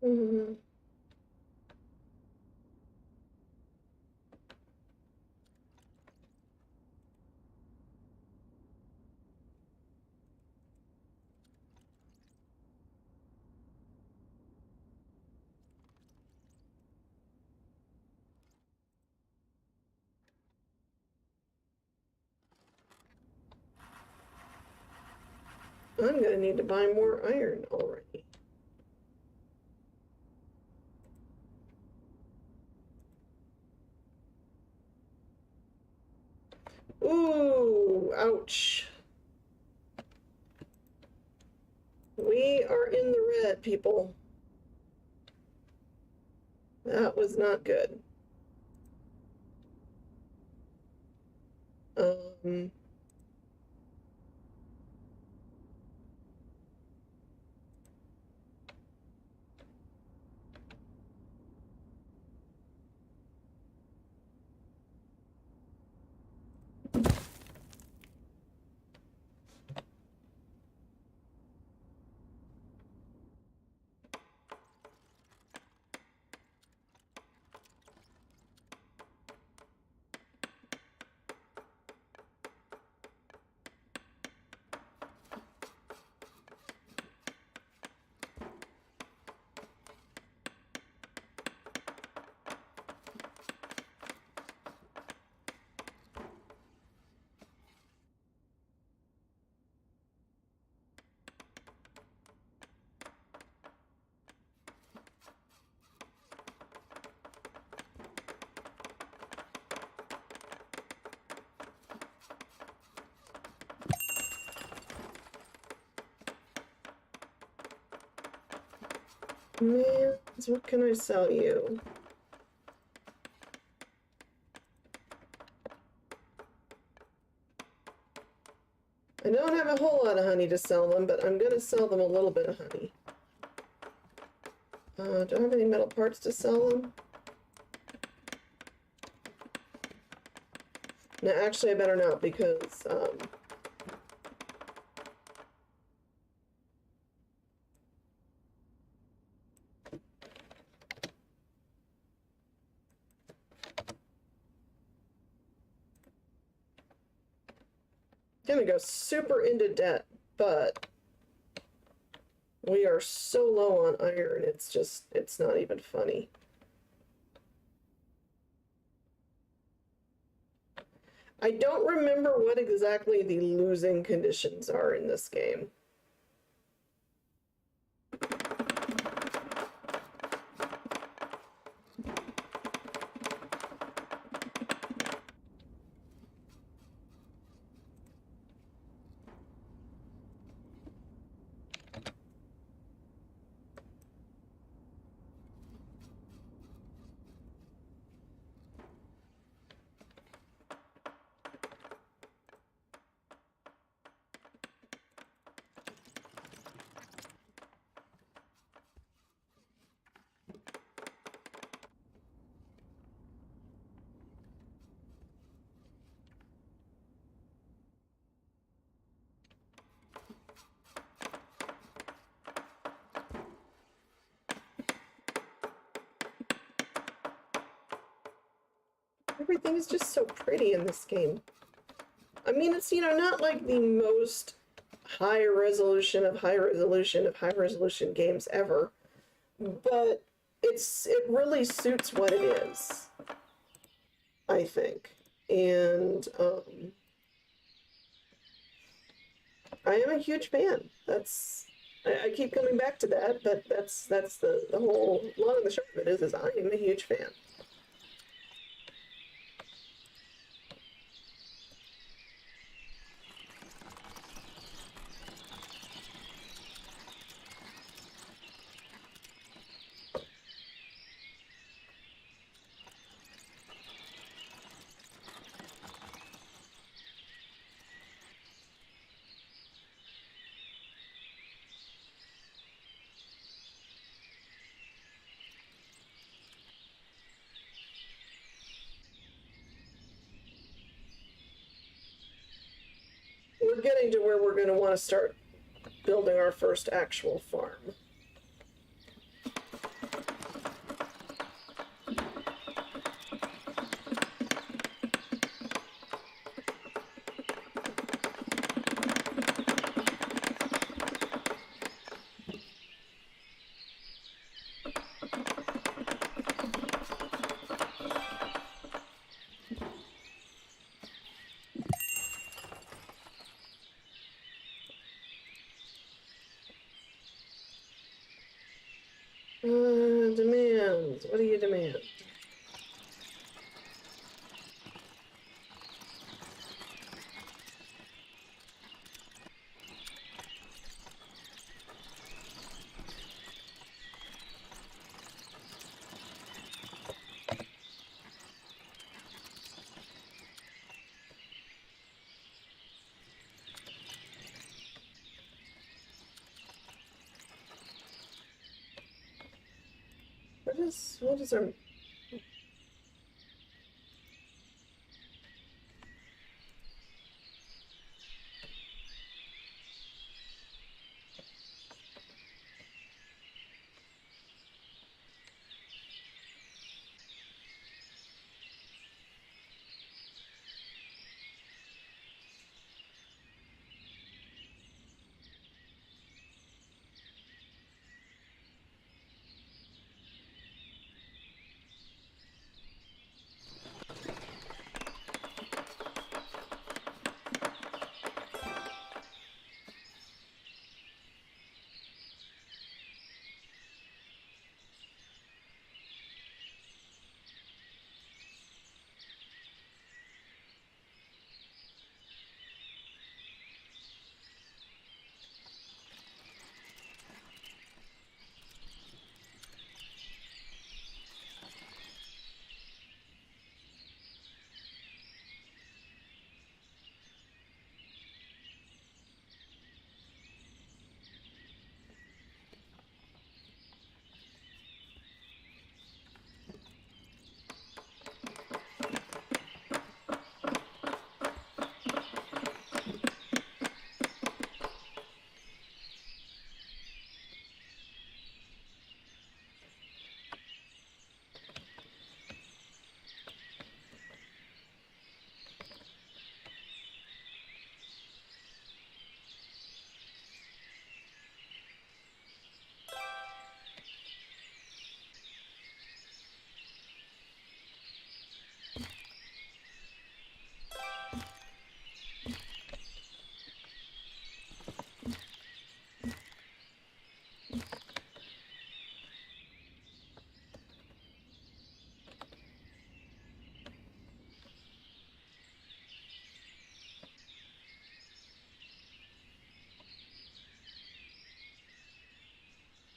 Mm-hmm. I'm gonna need to buy more iron already. Ooh, ouch. We are in the red, people. That was not good. Um, man, what can I sell you? I don't have a whole lot of honey to sell them, but I'm gonna sell them a little bit of honey. Do I have any metal parts to sell them? No, actually, I better not because gonna go super into debt, but we are so low on iron, it's not even funny. I don't remember what exactly the losing conditions are in this game. Everything is just so pretty in this game. I mean, it's, not like the most high resolution of high resolution of high resolution games ever, but it really suits what it is, I think. And I am a huge fan. I keep coming back to that, but that's the whole long and the short of it is I am a huge fan. We're getting to where we're going to want to start building our first actual farm. Demands. What do you demand? What is our...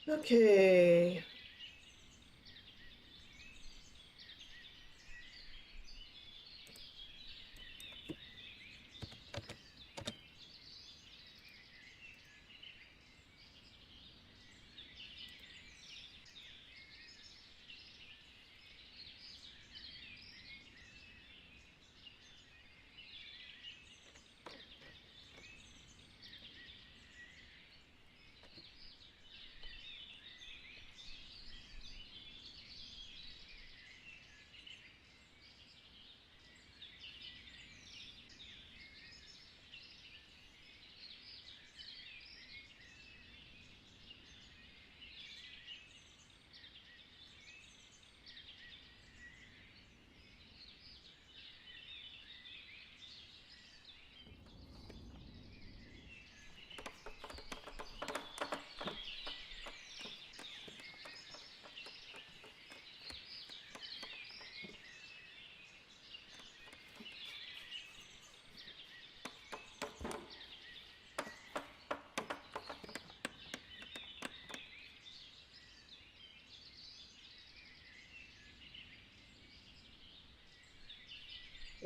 Okay.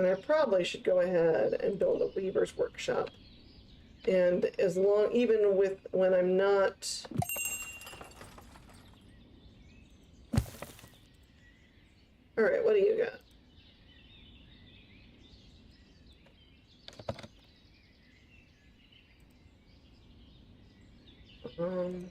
And I probably should go ahead and build a weaver's workshop. And as long, even with when I'm not... All right, what do you got? Um,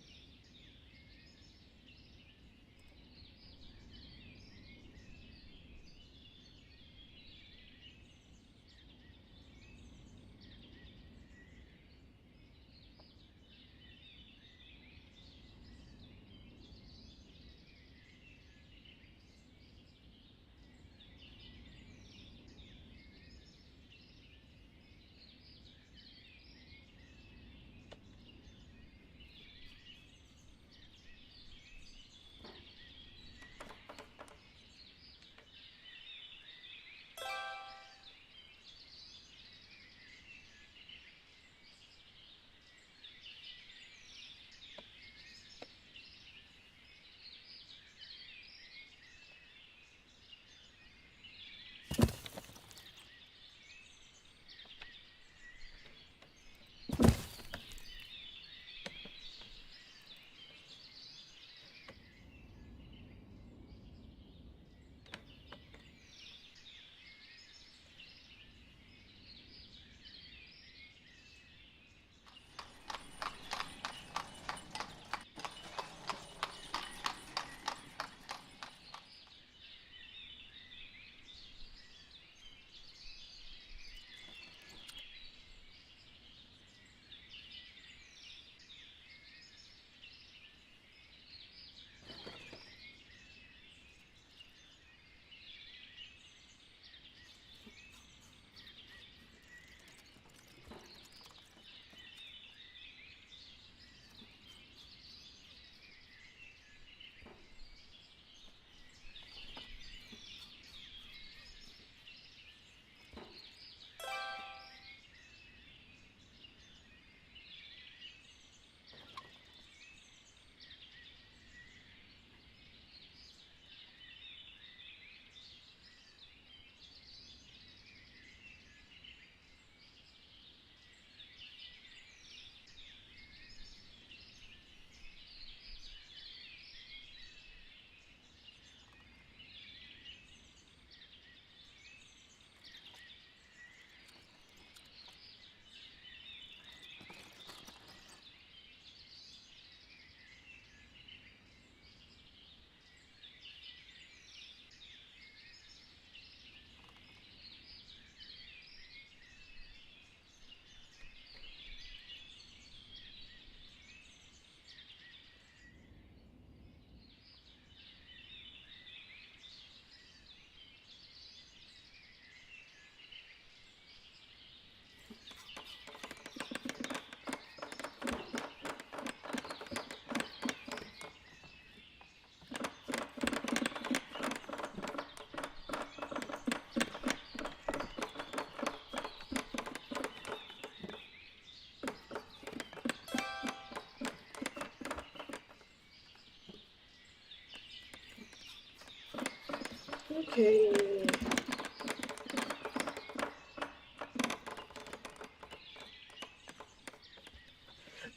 Okay.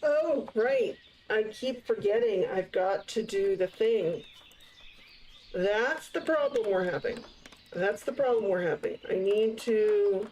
Oh, right. I keep forgetting I've got to do the thing. That's the problem we're having. That's the problem we're having. I need to...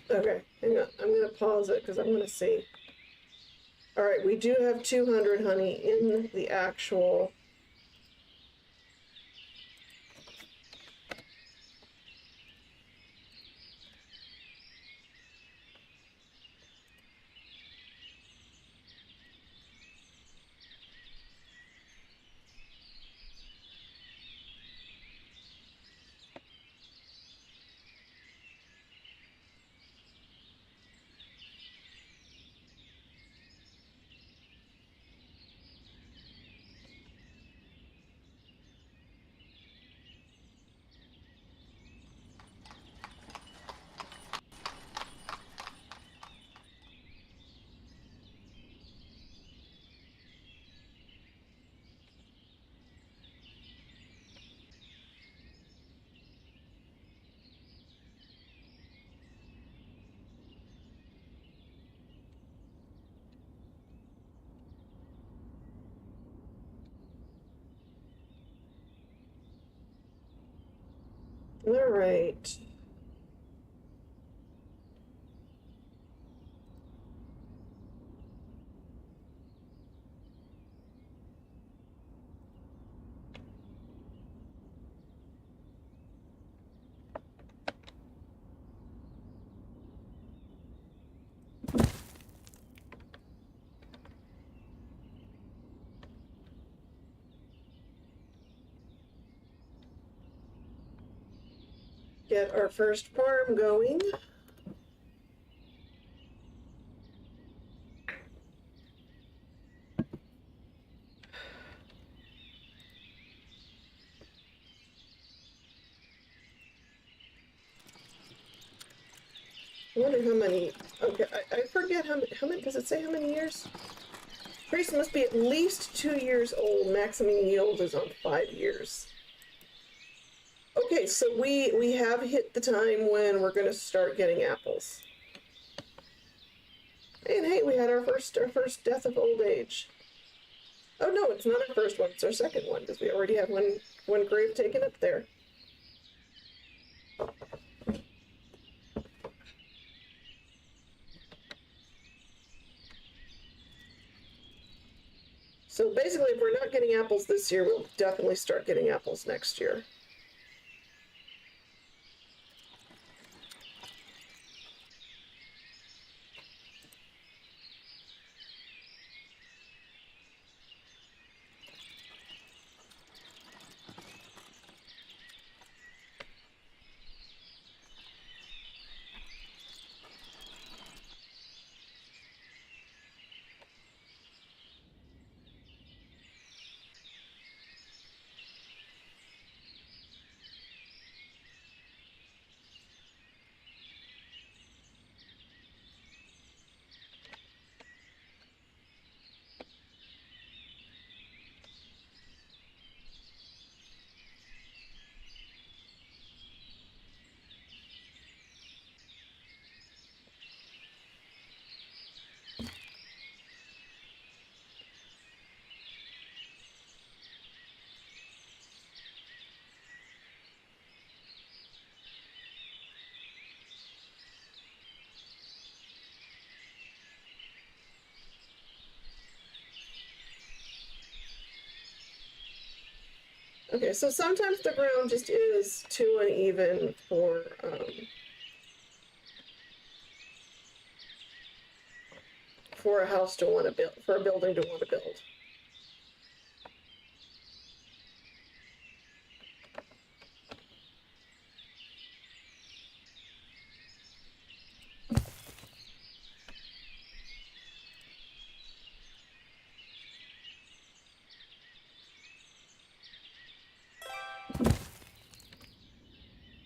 Okay, hang on. I'm going to pause it because I'm going to see. All right, we do have 200 honey in the actual... All right. Get our first farm going. I wonder how many... Okay, I forget how many... Does it say how many years? Trace must be at least 2 years old. Maximum yield is on 5 years. Okay, so we have hit the time when we're going to start getting apples. And hey, we had our first death of old age. Oh no, it's not our first one, it's our second one, because we already have one grave taken up there. So basically, if we're not getting apples this year, we'll definitely start getting apples next year. Okay, so sometimes the ground just is too uneven for a house to want to build, for a building to want to build.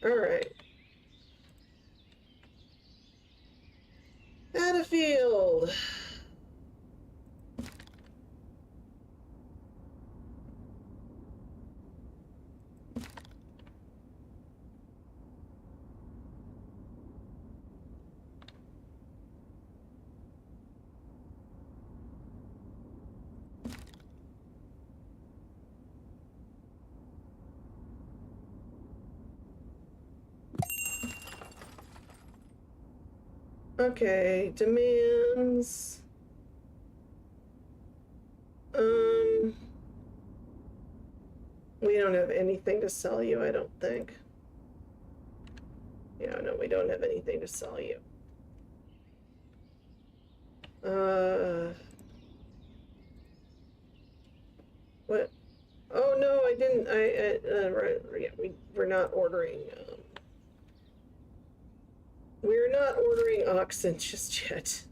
All right. Add a field. Okay, demands. We don't have anything to sell you, I don't think. Yeah, no, we don't have anything to sell you. What? Oh no, I didn't. Right. Yeah, we're not ordering. We're not ordering oxen just yet.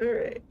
All right.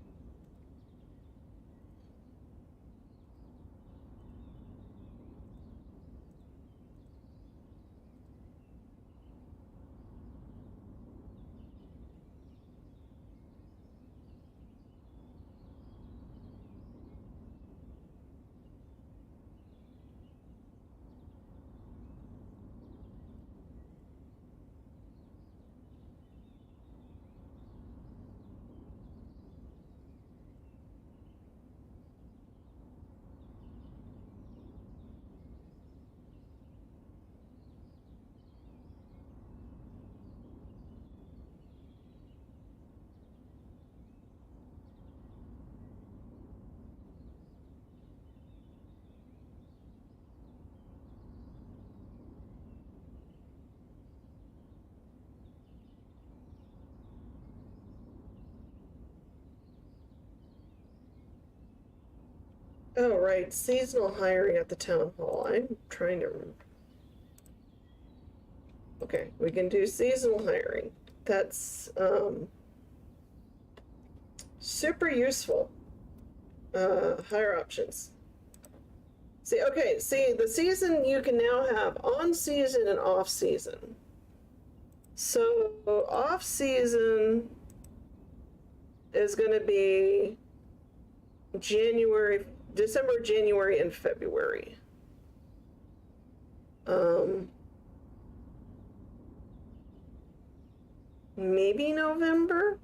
Oh, right. Seasonal hiring at the town hall. I'm trying to remember. Okay, we can do seasonal hiring. That's super useful. Hire options. See, okay, see, the season you can now have on season and off season. So, off season is going to be December, January, and February. Maybe November?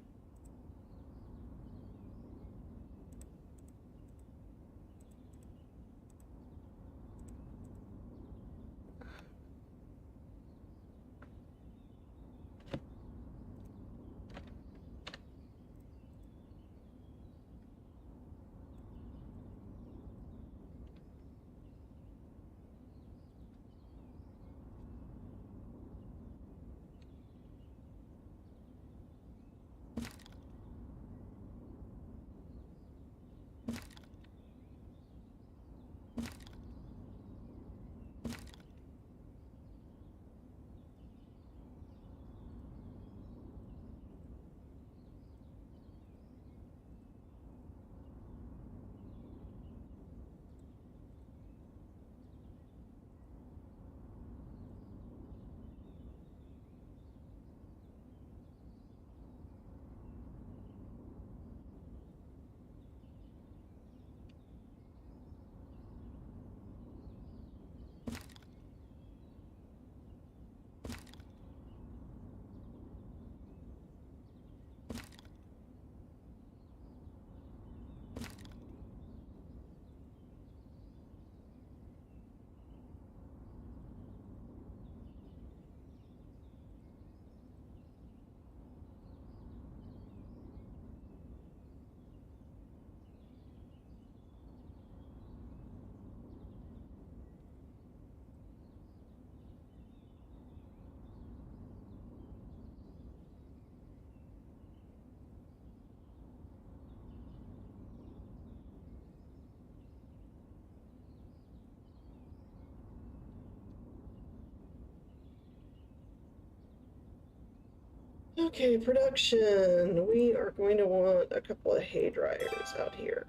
Okay, production. We are going to want a couple of hay dryers out here.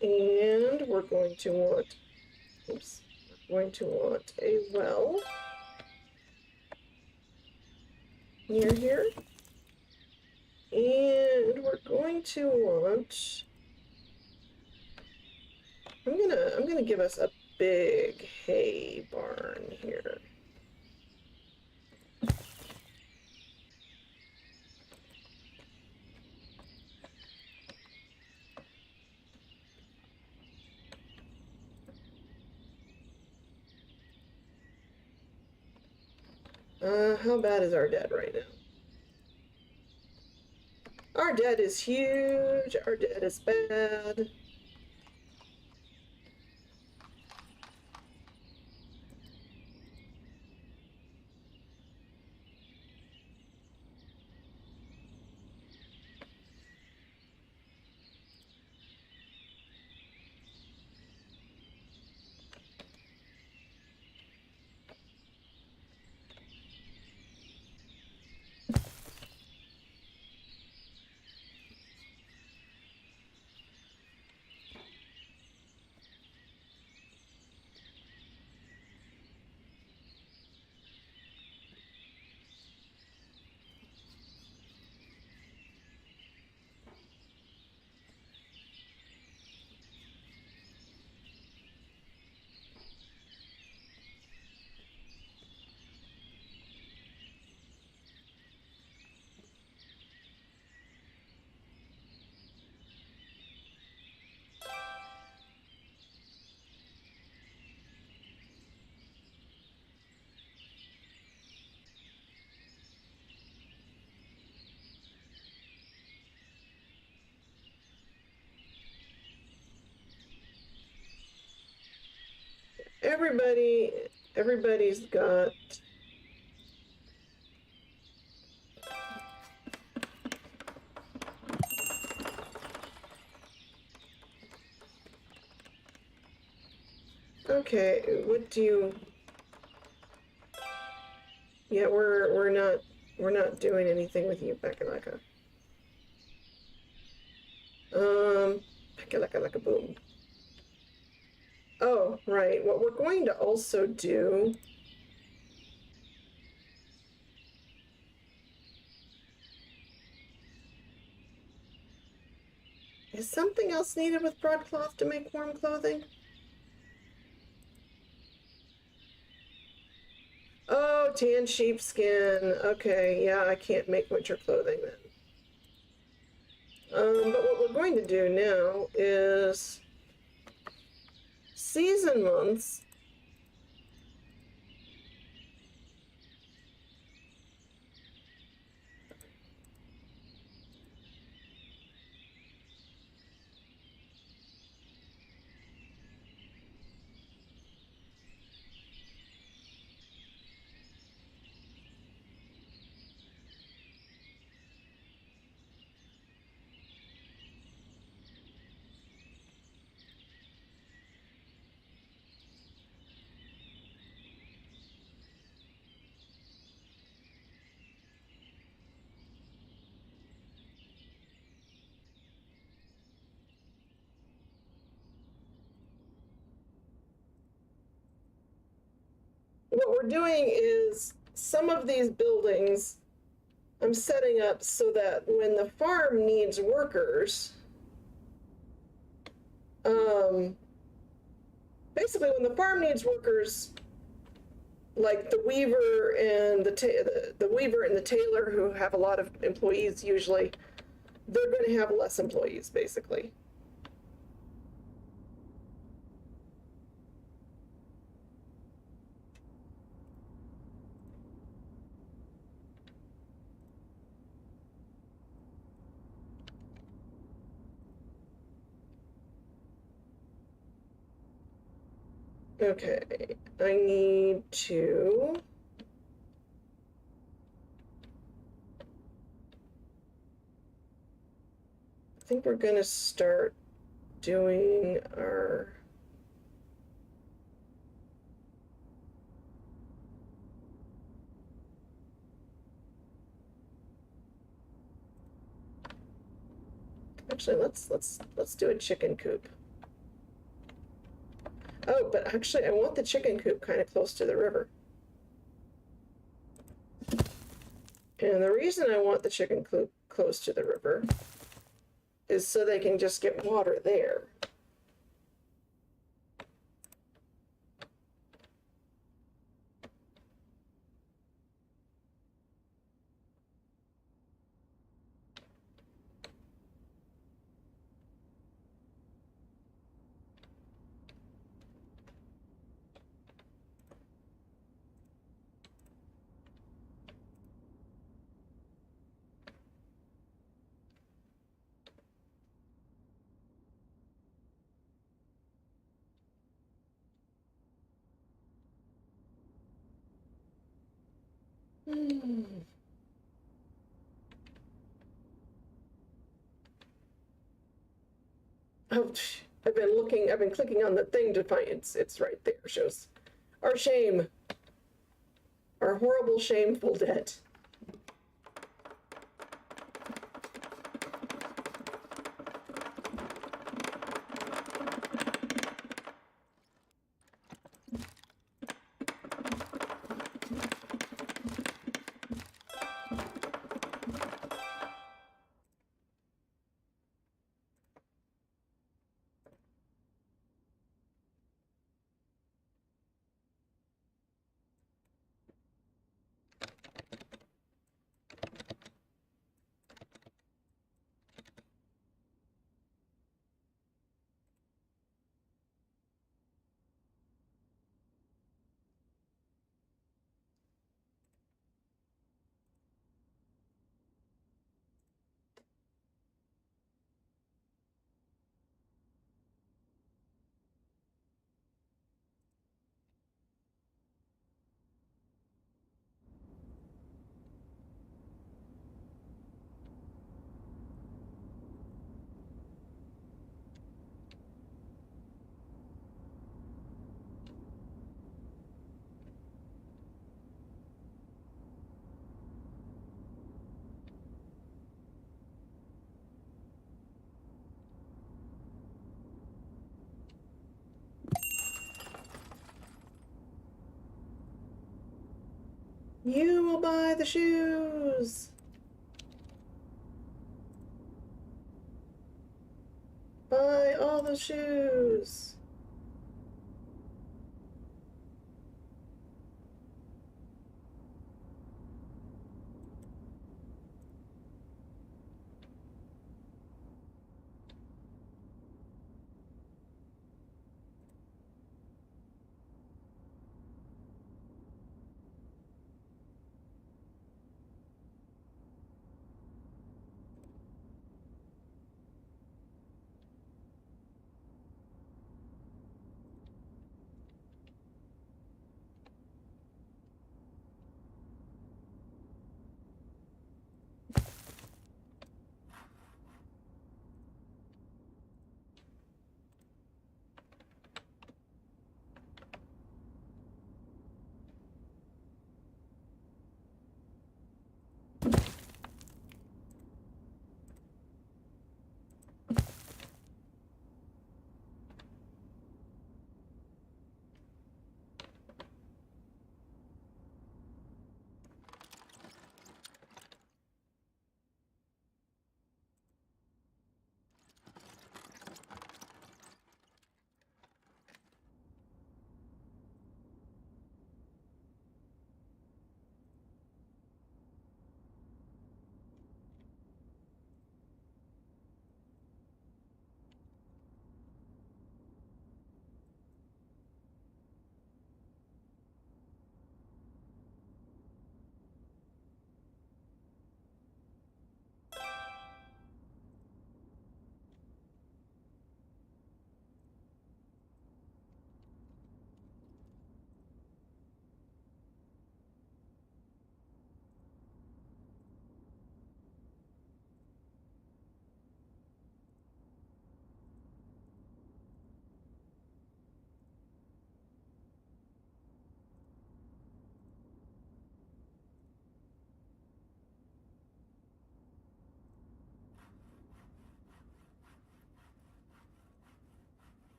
And we're going to want, oops, we're going to want a well near here. And we're going to want, I'm gonna give us a big hay barn here. How bad is our debt right now? Our debt is huge. Our debt is bad. Everybody's got okay, what do you yeah, we're not doing anything with you, Pekalaka. Pekalaka boom. Oh, right. What we're going to also do is something else needed with broadcloth to make warm clothing? Oh, tan sheepskin. Okay, yeah, I can't make winter clothing then. But what we're going to do now is season months. What we're doing is some of these buildings I'm setting up so that when the farm needs workers, um, basically when the farm needs workers, like the weaver and the weaver and the tailor, who have a lot of employees usually, they're going to have less employees basically. Okay, I need to. I think we're going to start doing our. Actually, let's do a chicken coop. Oh, but actually, I want the chicken coop kind of close to the river. And the reason I want the chicken coop close to the river is so they can just get water there. Oh, I've been clicking on the thing to find it's right there. Shows our shame, our horrible, shameful debt. You will buy the shoes. Buy all the shoes.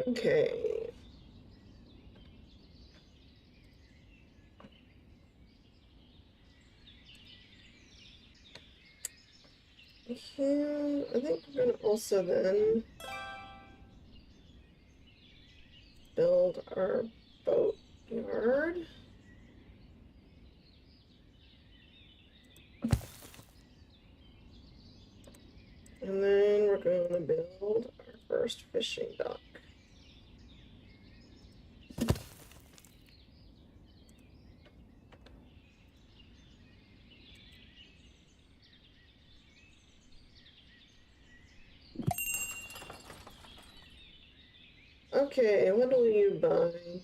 Okay. Yeah, I think we're gonna also then build our boat yard. And then we're gonna build our first fishing dock. Okay, what will you buy?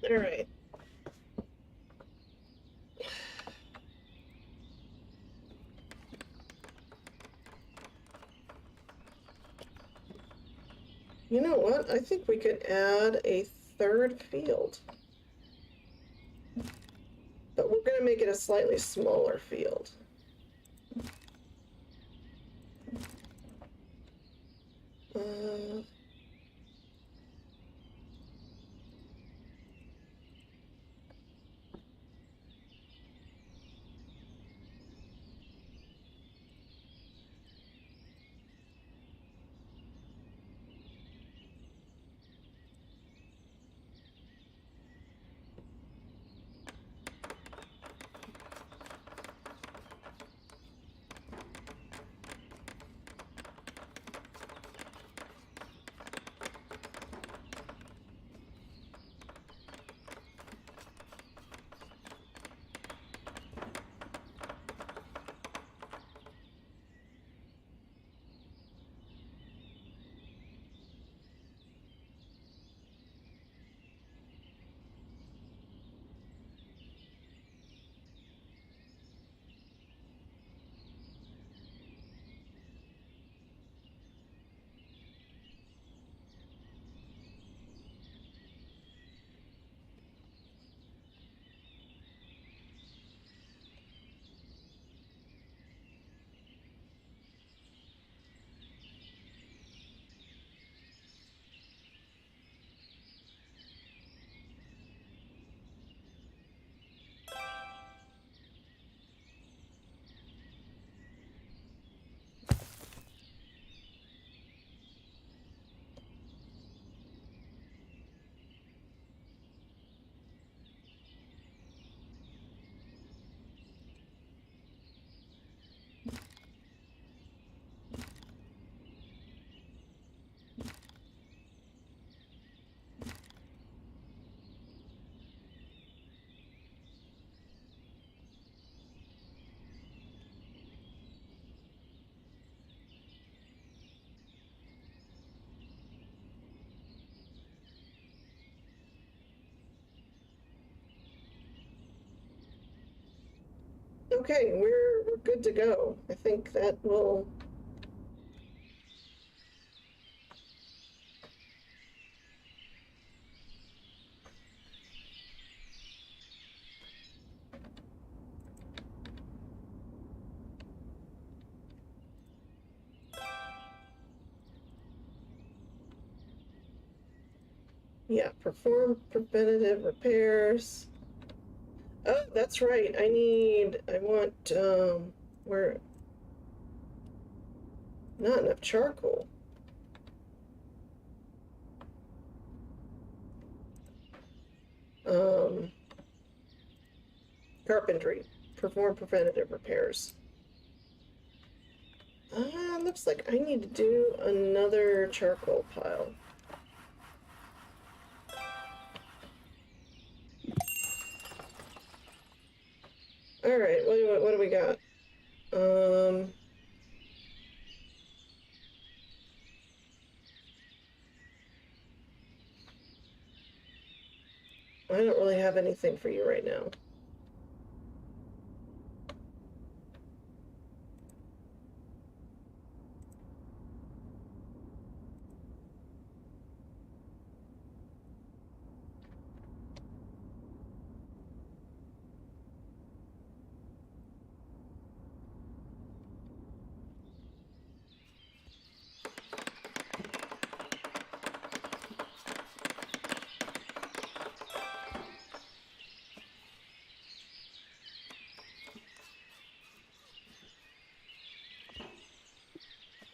All right. You know what? I think we could add a third field. But we're going to make it a slightly smaller field. Uh, okay, we're good to go. I think that will. Yeah, perform preventative repairs. Oh, that's right. I want, where, not enough charcoal. Um, Carpentry. Perform preventative repairs. Looks like I need to do another charcoal pile. All right, what do we got? Um, I don't really have anything for you right now.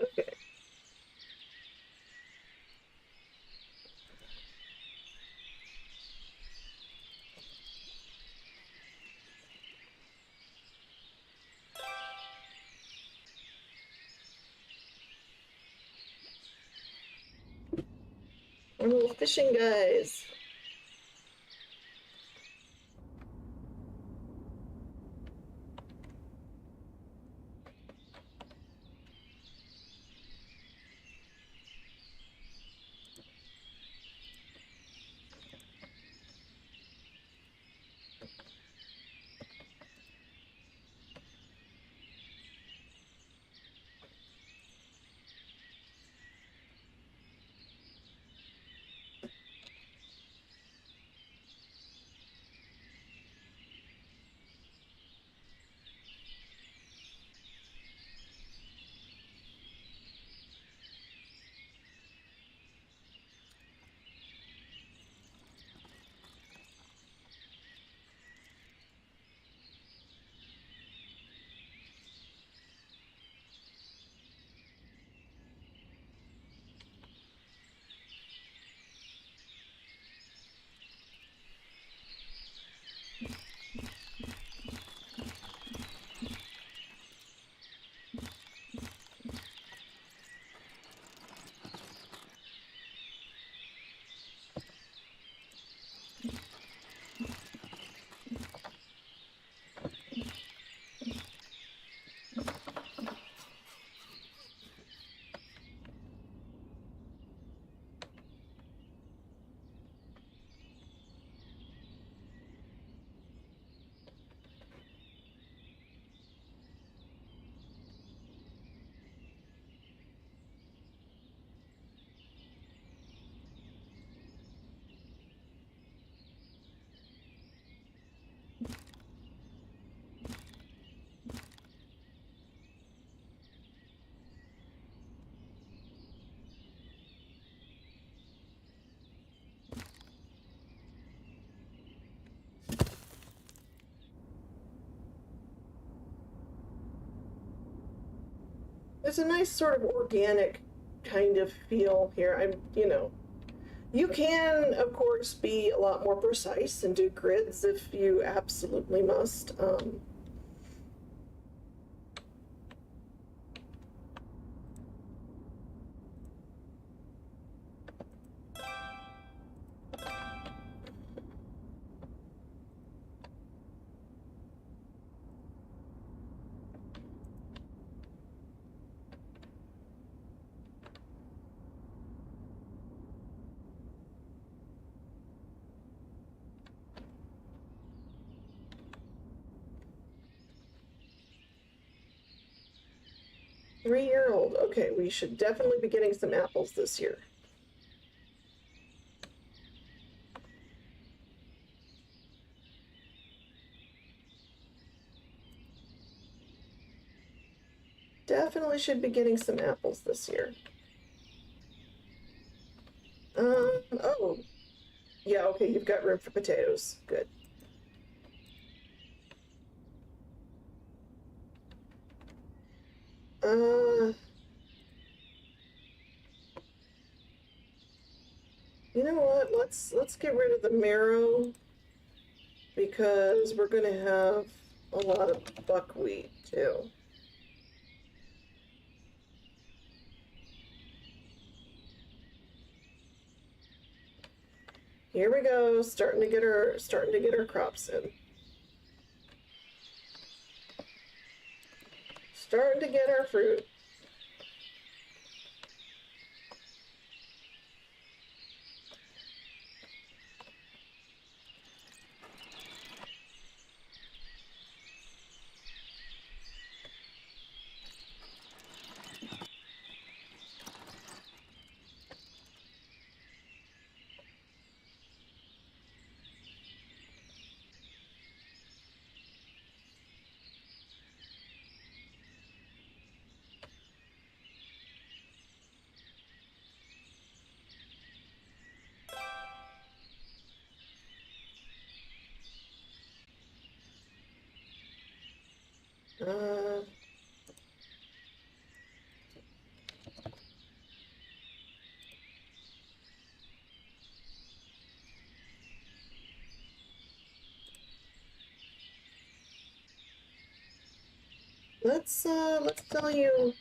Okay. Our little fishing guys. There's a nice sort of organic kind of feel here. You can, of course, be a lot more precise and do grids if you absolutely must. 3-year-old. Okay, we should definitely be getting some apples this year. Definitely should be getting some apples this year. Oh. Yeah, okay, you've got room for potatoes. Good. Uh, you know what? Let's get rid of the marrow because we're gonna have a lot of buckwheat too. Here we go, starting to get our crops in. starting to get our fruit. Uh, let's sell you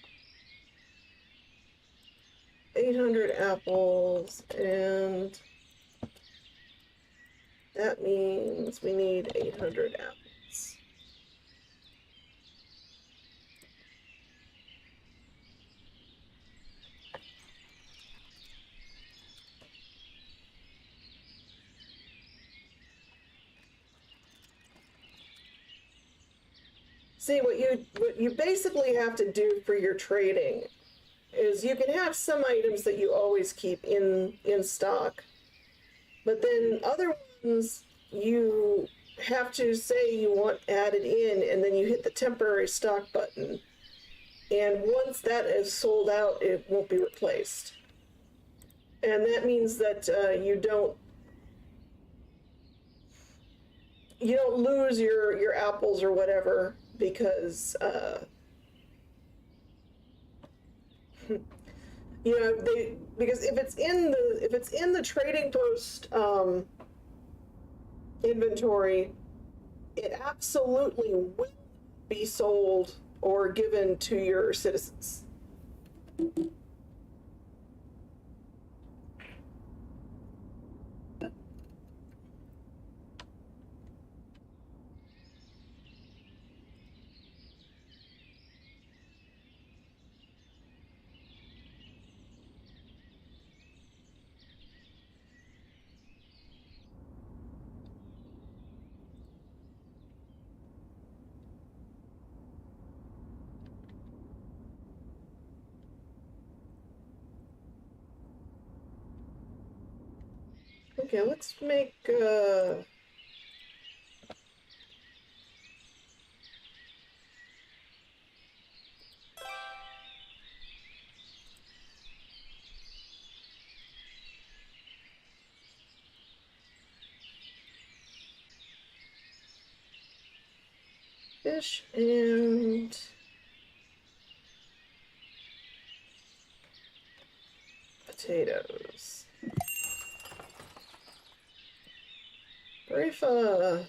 800 apples, and that means we need 800 apples. See, what you basically have to do for your trading is you can have some items that you always keep in stock, but then other ones you have to say you want added in, and then you hit the temporary stock button, and once that is sold out, it won't be replaced. And that means that you don't lose your apples or whatever, because because if it's in the trading post inventory, it absolutely will be sold or given to your citizens. Okay, let's make fish and potatoes. Rifa.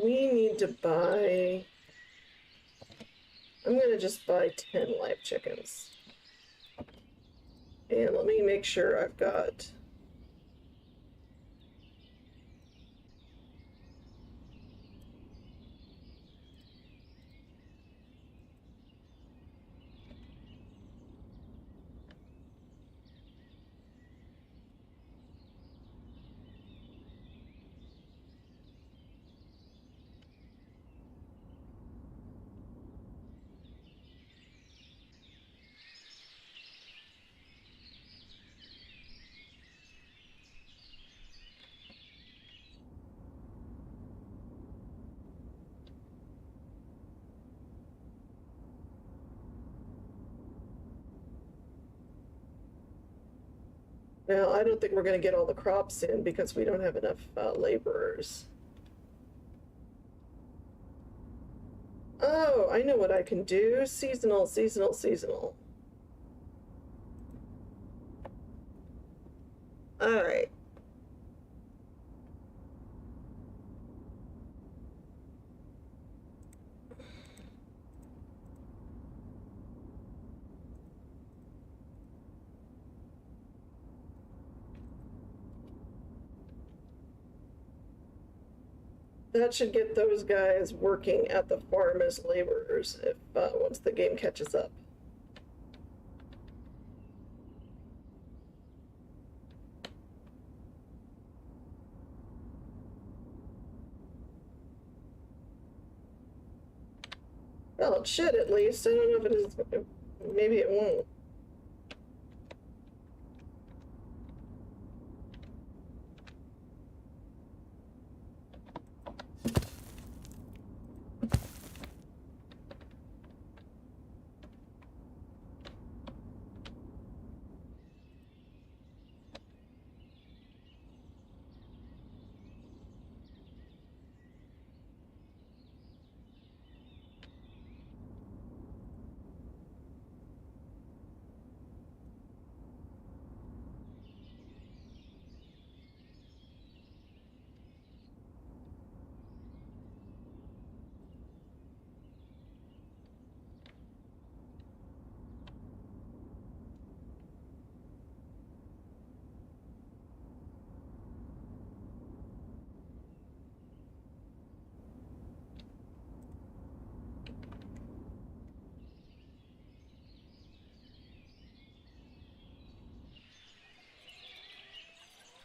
We need to buy... I'm gonna just buy 10 live chickens. And let me make sure I've got... Now, I don't think we're going to get all the crops in because we don't have enough laborers. Oh, I know what I can do. Seasonal, seasonal, seasonal. All right. that should get those guys working at the farm as laborers if once the game catches up. Well, it should at least. I don't know if it is. Maybe it won't.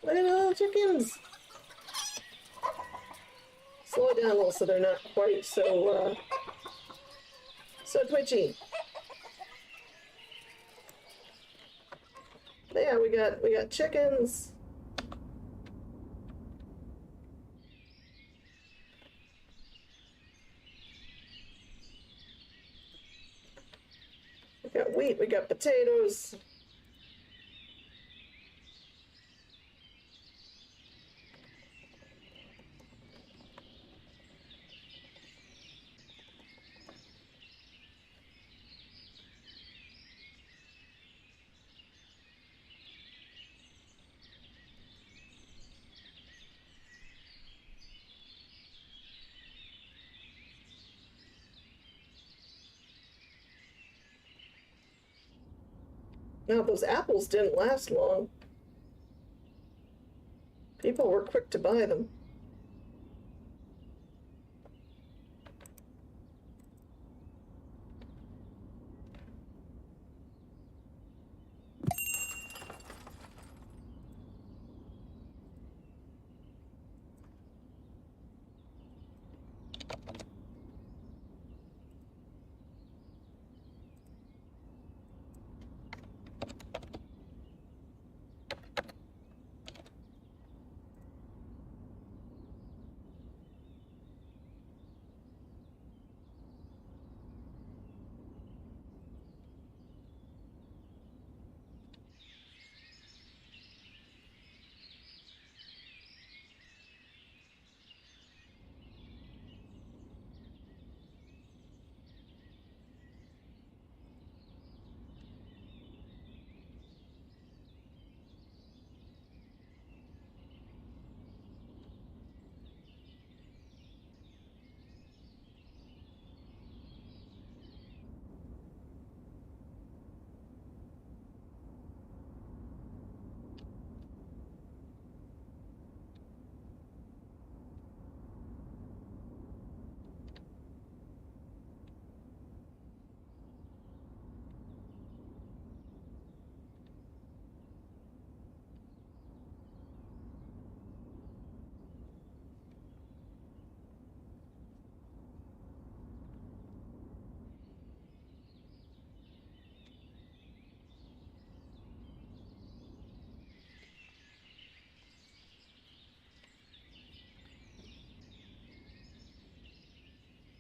Little chickens! Slow it down a little so they're not quite so twitchy. But yeah, we got chickens. We got wheat, we got potatoes. Now, those apples didn't last long. People were quick to buy them.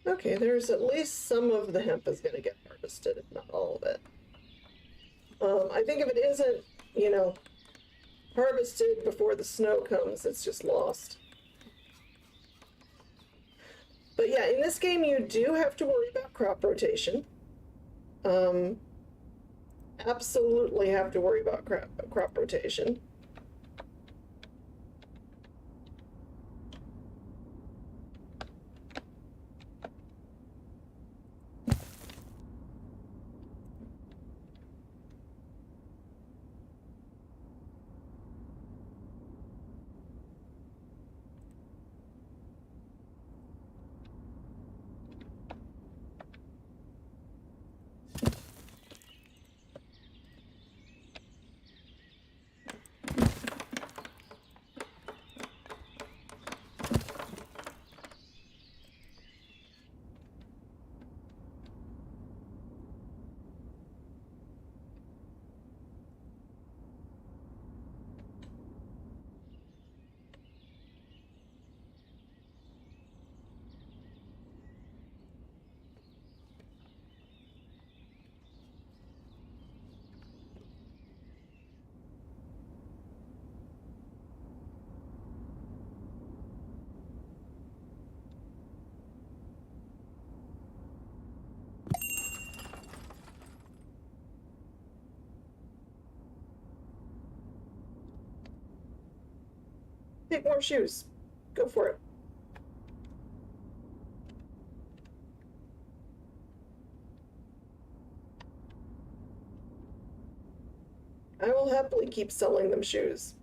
Okay, there's at least some of the hemp is going to get harvested, if not all of it. I think if it isn't, you know, harvested before the snow comes, it's just lost. But yeah, in this game you do have to worry about crop rotation. Absolutely have to worry about crop rotation. pick more shoes. Go for it. I will happily keep selling them shoes.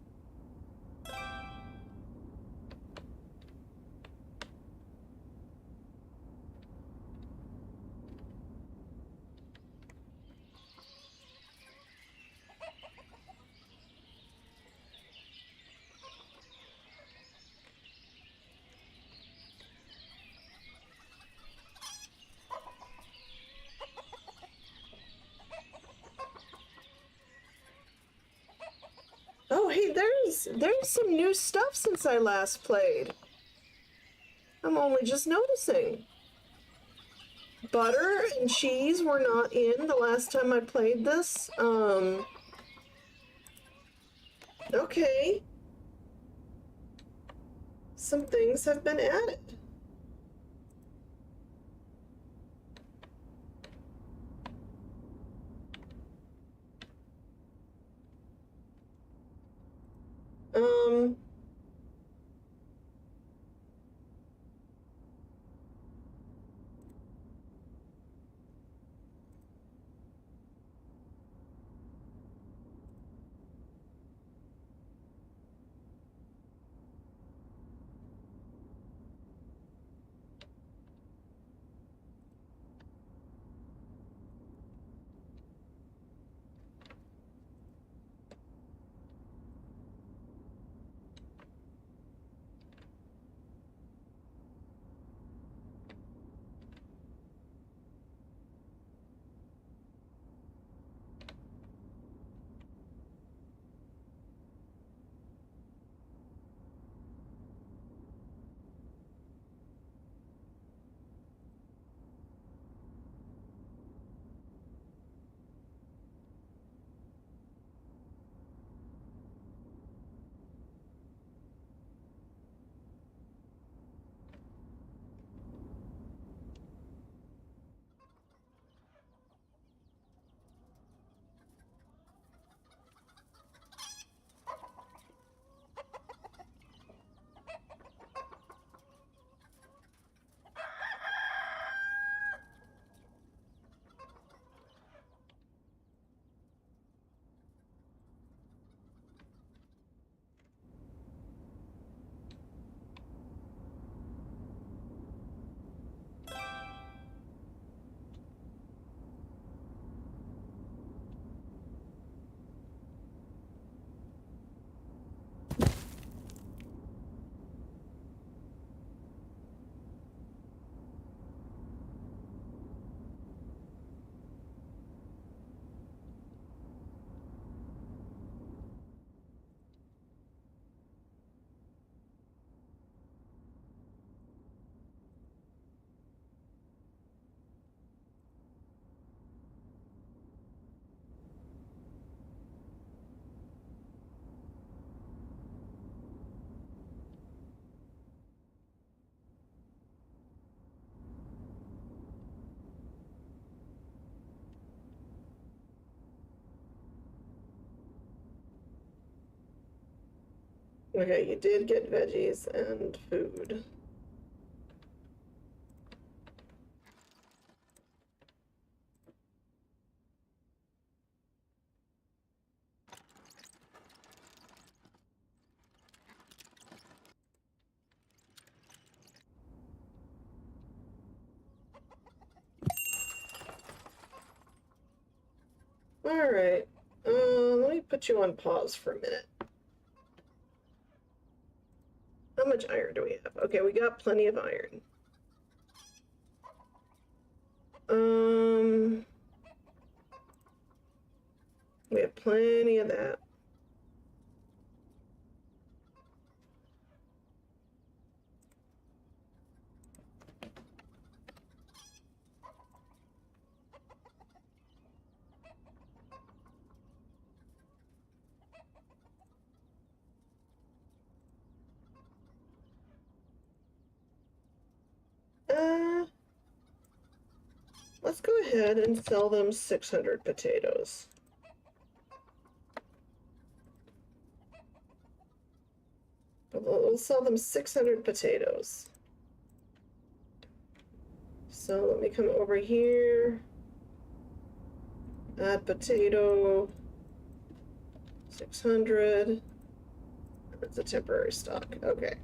Oh, hey, there's some new stuff since I last played. I'm only just noticing. Butter and cheese were not in the last time I played this. Okay. Some things have been added. Um, okay, you did get veggies and food. All right. Let me put you on pause for a minute. How much iron do we have? Okay, we got plenty of iron. We have plenty of that. Let's go ahead and sell them 600 potatoes. We'll sell them 600 potatoes. So let me come over here. Add potato. 600. That's a temporary stock. Okay.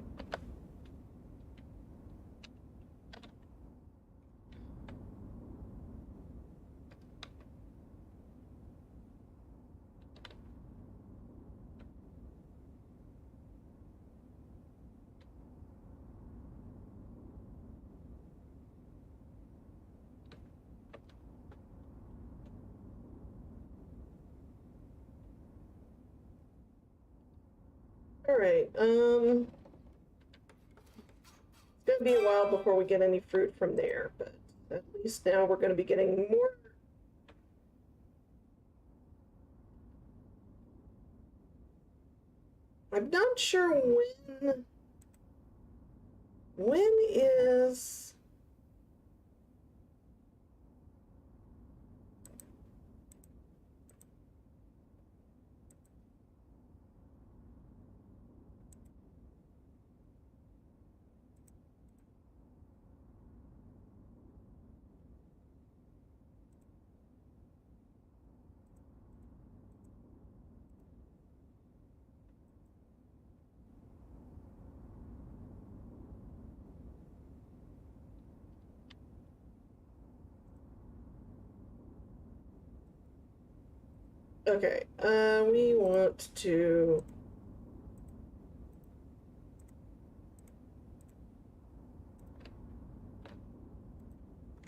All right. It's gonna be a while before we get any fruit from there, but at least now we're gonna be getting more. I'm not sure when. When is. Okay, we want to.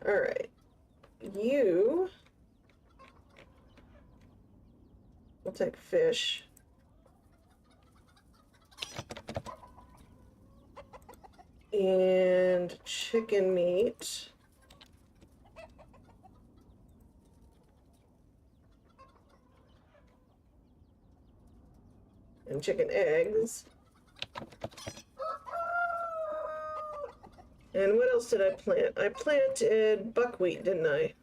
All right, you. We'll take fish. And chicken meat. And chicken eggs. And what else did I plant? I planted buckwheat, didn't I?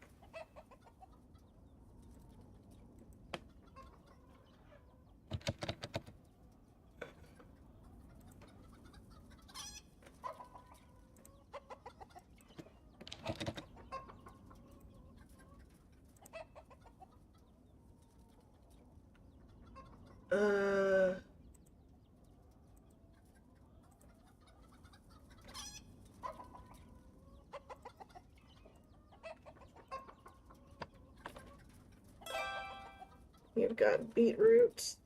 You've got beetroots.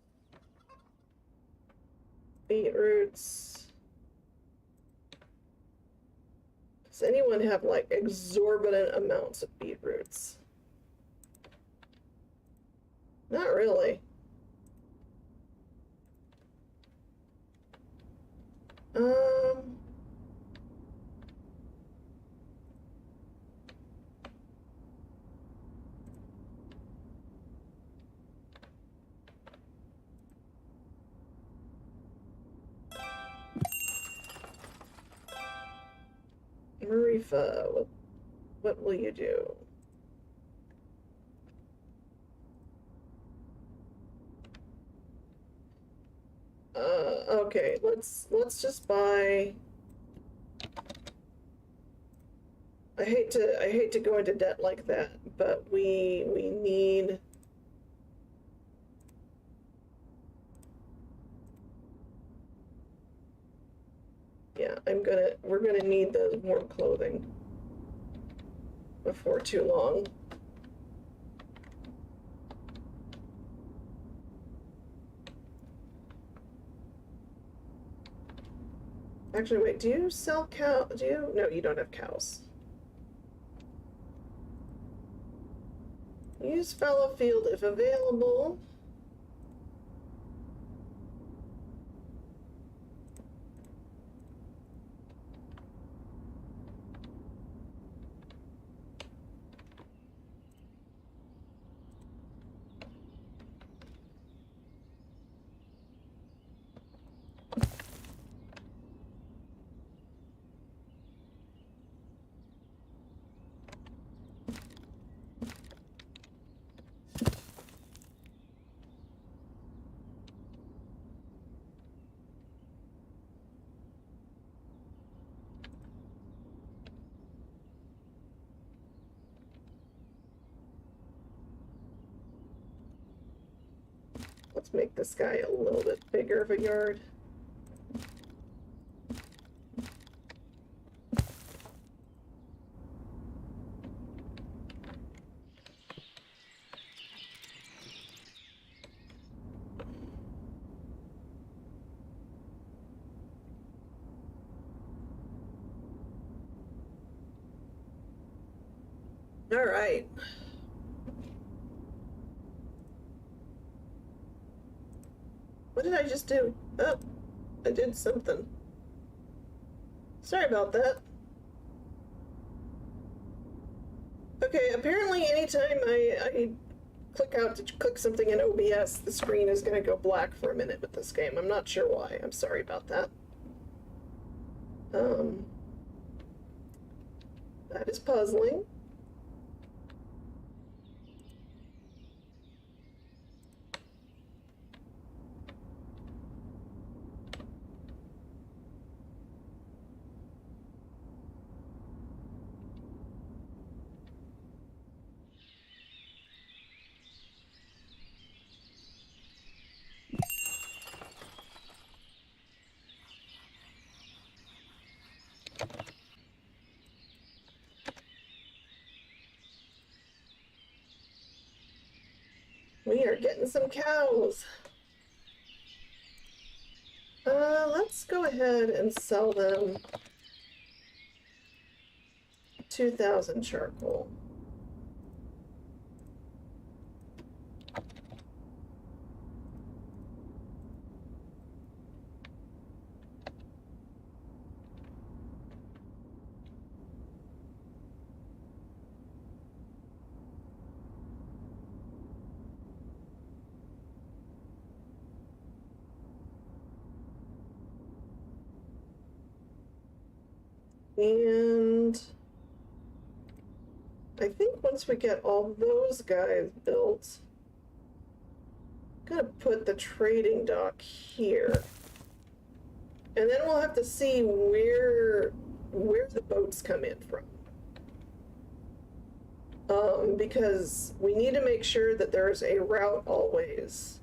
Beetroots. Does anyone have like exorbitant amounts of beetroots? Not really. Um, Marifa, what will you do? Okay, let's just buy. I hate to go into debt like that, but we need. Yeah, we're gonna need those warm clothing before too long. Actually, wait, do you sell cow? Do you? No, you don't have cows. Use fallow field if available. Let's make this guy a little bit bigger of a yard. All right. What did I just do? Oh, I did something. Sorry about that. Okay, apparently anytime I click out to click something in OBS, the screen is going to go black for a minute with this game. I'm not sure why. I'm sorry about that. That is puzzling. We are getting some cows. Let's go ahead and sell them 2,000 charcoal. And I think once we get all those guys built, I'm gonna put the trading dock here. And then we'll have to see where the boats come in from. Because we need to make sure that there's a route always.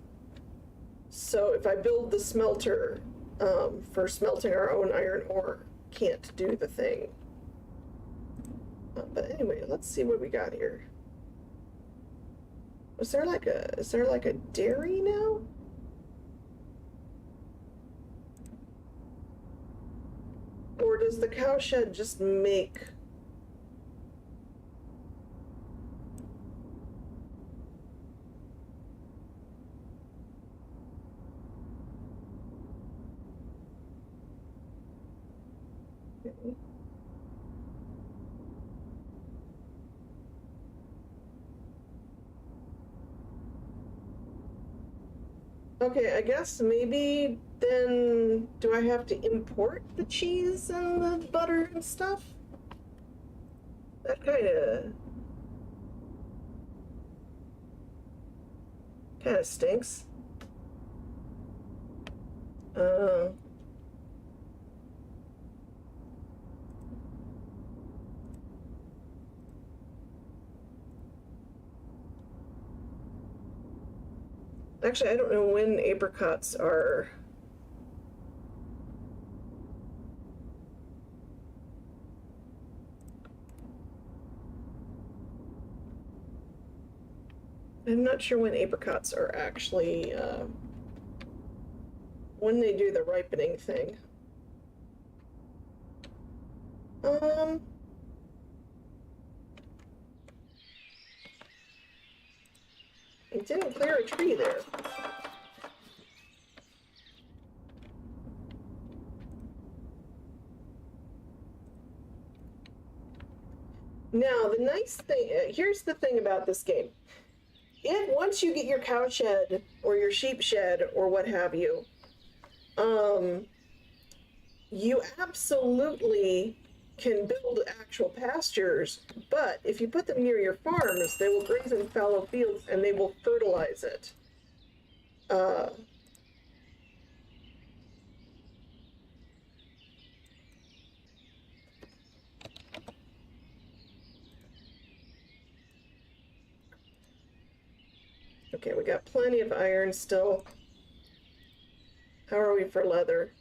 So if I build the smelter for smelting our own iron ore, can't do the thing. But anyway, let's see what we got here. Is there like a dairy now? Or does the cowshed just make... Okay, I guess maybe then do I have to import the cheese and the butter and stuff? That kind of stinks. Actually, I don't know when apricots are. I'm not sure when apricots are actually, when they do the ripening thing. It didn't clear a tree there. Now, the nice thing, here's the thing about this game. If once you get your cow shed or your sheep shed or what have you, you absolutely can build actual pastures, but if you put them near your farms, they will graze in fallow fields and they will fertilize it. Okay, we got plenty of iron still. How are we for leather?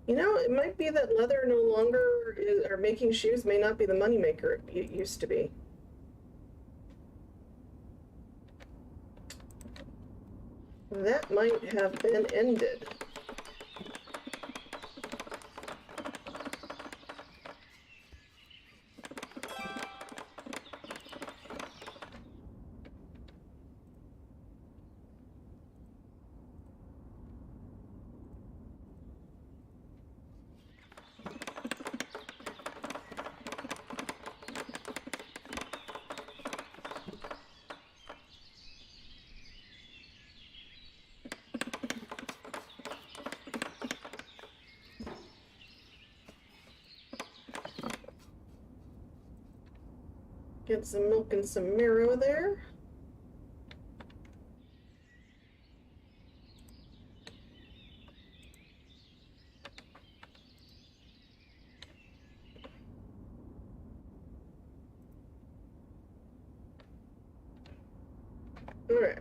You know, it might be that leather no longer is, or making shoes may not be the moneymaker it used to be. That might have been ended. Get some milk and some marrow there. All right.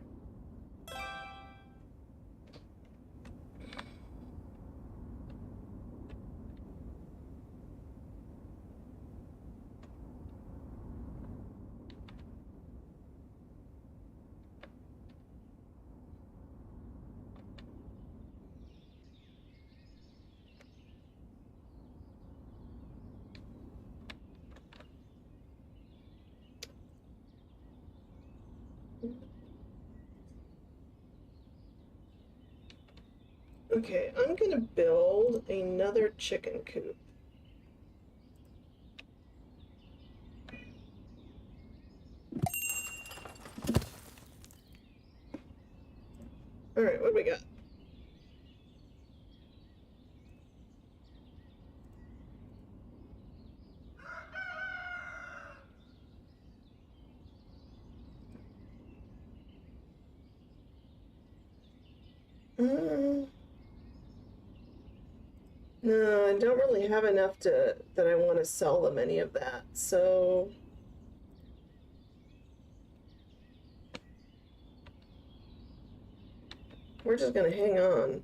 Okay, I'm gonna build another chicken coop. All right, what do we got? No, I don't really have enough to that I want to sell them any of that. So we're just gonna hang on.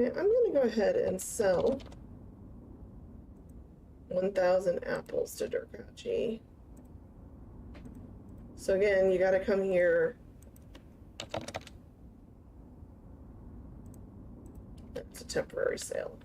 Okay, I'm going to go ahead and sell 1,000 apples to Durkachi. So again, you got to come here. It's a temporary sale.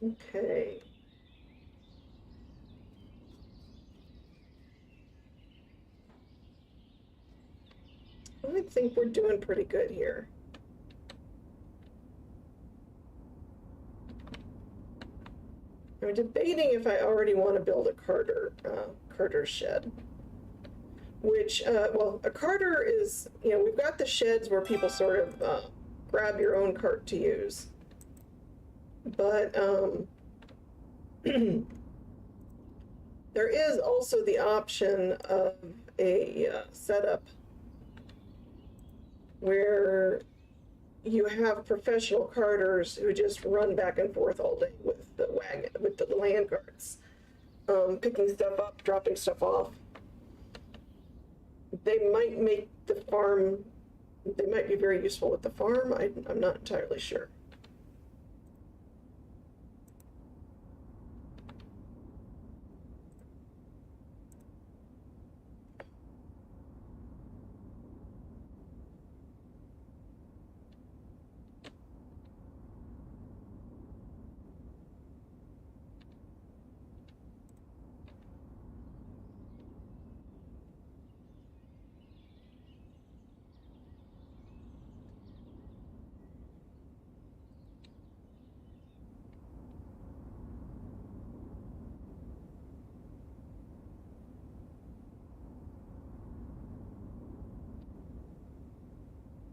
Okay. I think we're doing pretty good here. I'm debating if I already want to build a carter shed. Which, well, a carter is, we've got the sheds where people sort of grab your own cart to use. But there is also the option of a setup where you have professional carters who just run back and forth all day with the wagon, with the land carts, picking stuff up, dropping stuff off. They might make the farm, they might be very useful with the farm. I'm not entirely sure.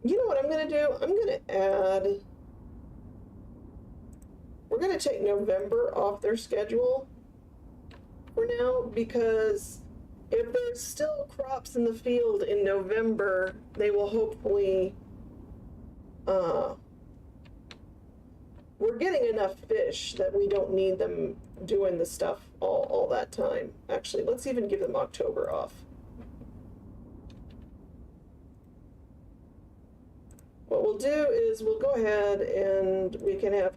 You know what I'm going to do? I'm going to add, we're going to take November off their schedule for now, because if there's still crops in the field in November, they will hopefully, we're getting enough fish that we don't need them doing the stuff all that time. Actually, let's even give them October off. What we'll do is we'll go ahead and we can have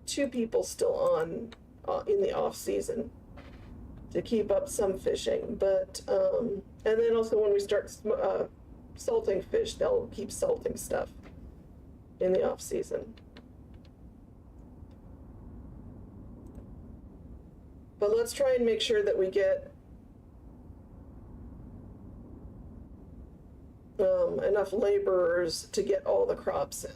2 people still on in the off season to keep up some fishing, but and then also when we start salting fish, they'll keep salting stuff in the off season. But let's try and make sure that we get enough laborers to get all the crops in.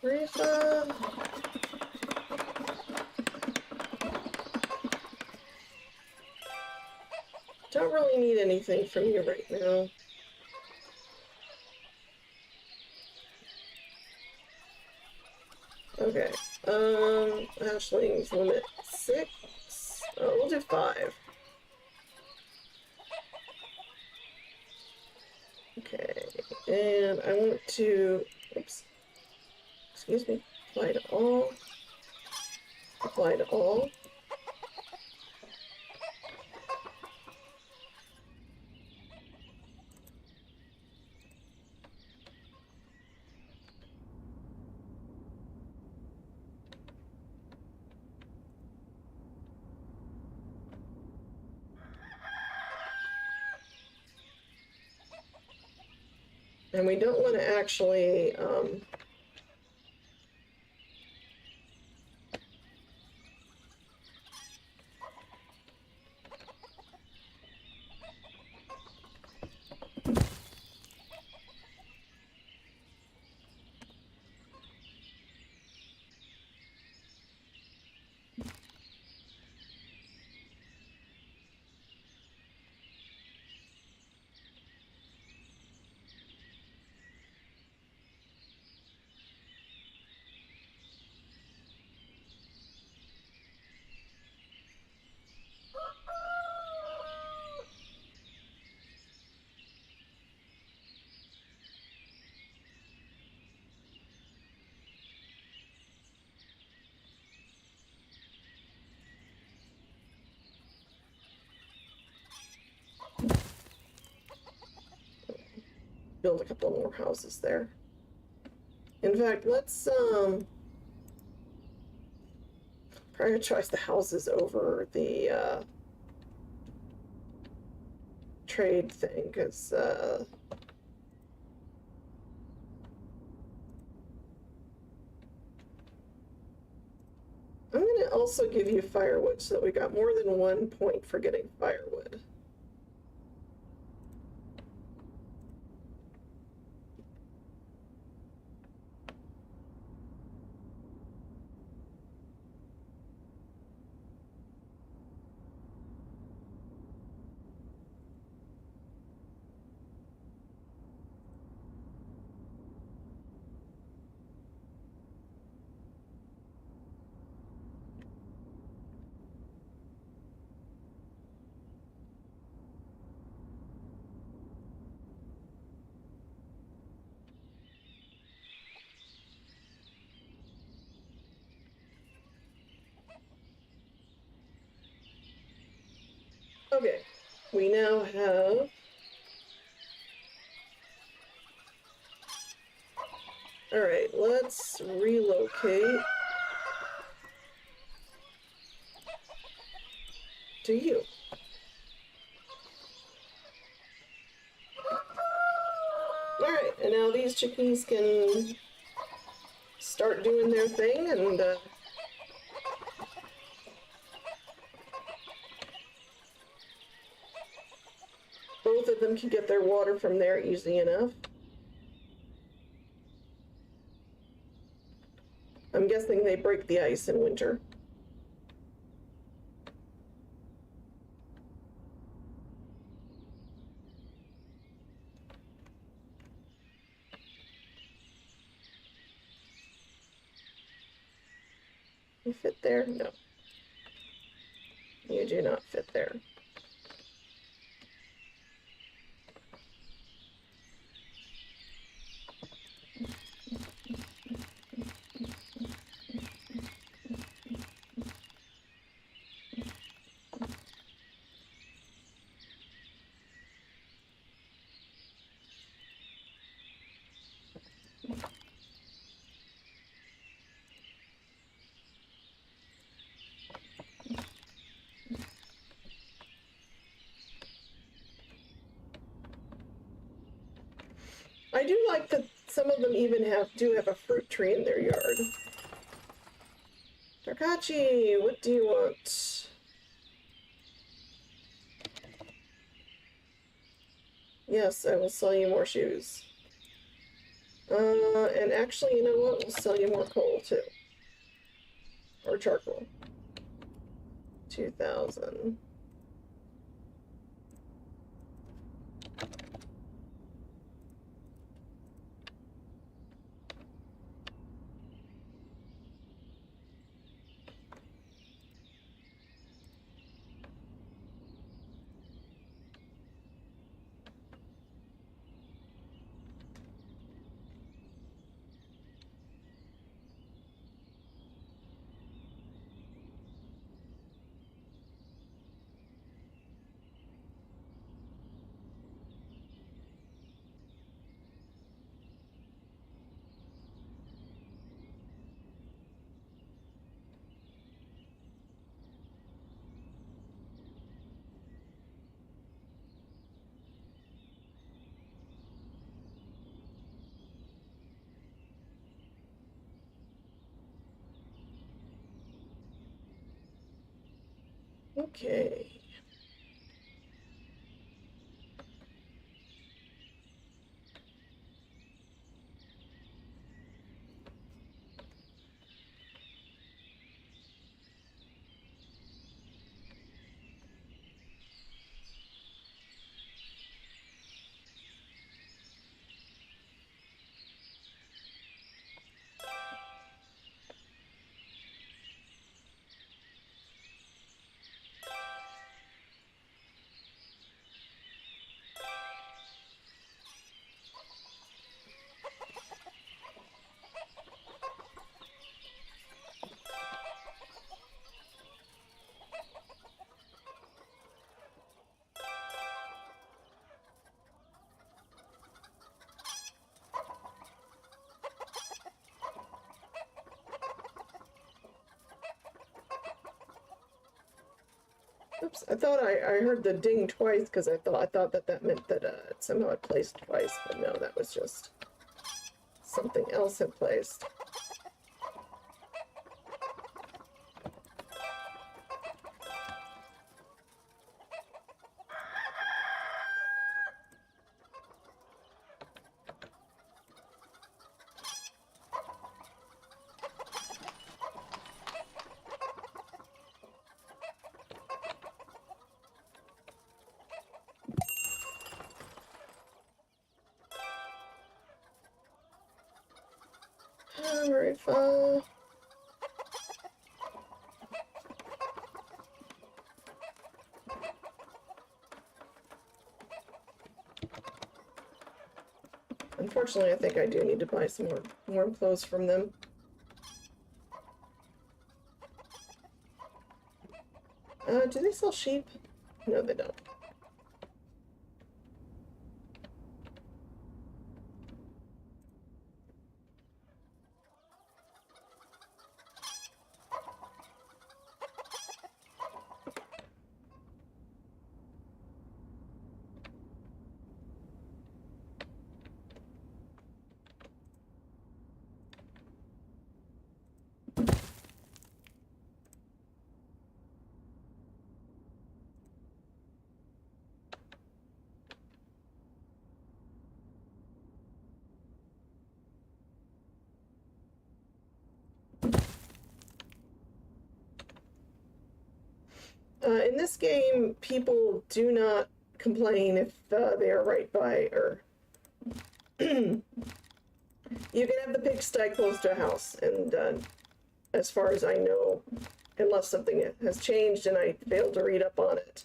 Risa. Don't really need anything from you right now. Okay. Hatchlings limit 6. Oh, we'll do 5. Okay. And I want to, oops. Excuse me. Apply to all. Apply to all. And we don't want to actually build a couple more houses there. In fact, let's prioritize the houses over the trade thing, because I'm going to also give you firewood so that we got more than 1 point for getting firewood. Okay, we now have all right, let's relocate to you. All right, and now these chickies can start doing their thing, and both of them can get their water from there easy enough. I'm guessing they break the ice in winter. You fit there? No. You do not fit there. I do like that some of them even do have a fruit tree in their yard. Tarkachi, what do you want? Yes, I will sell you more shoes. And actually, you know what? We'll sell you more coal, too. Or charcoal. 2,000. Okay. Oops, I thought I heard the ding twice because I thought that meant that somehow it placed twice, but no, that was just something else had placed. Alright, fine. Unfortunately, I think I do need to buy some more warm clothes from them. Do they sell sheep? No, they don't. In this game, people do not complain if they are right by, or you can have the pigsty close to a house, and as far as I know, unless something has changed and I failed to read up on it,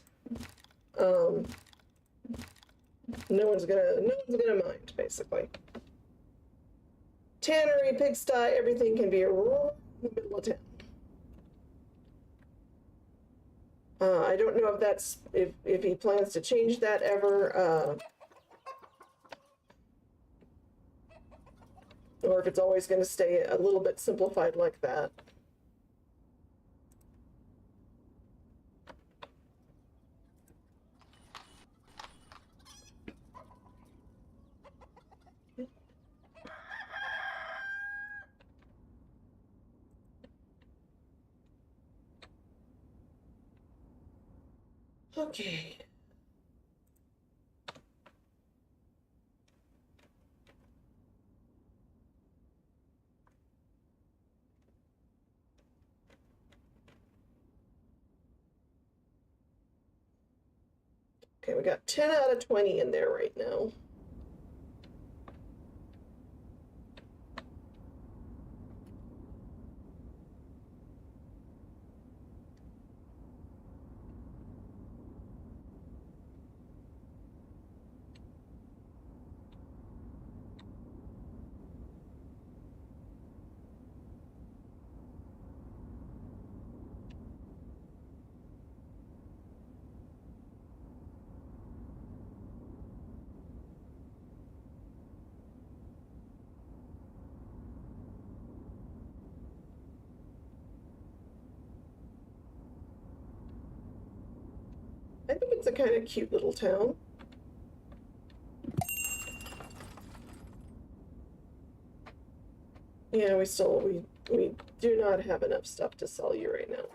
no one's gonna mind, basically. Tannery, pigsty, everything can be right in the middle of town. I don't know if that's if he plans to change that ever, or if it's always going to stay a little bit simplified like that. Okay. Okay, we got 10 out of 20 in there right now. I think it's a kind of cute little town. Yeah, we do not have enough stuff to sell you right now.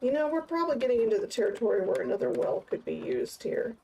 You know, we're probably getting into the territory where another well could be used here.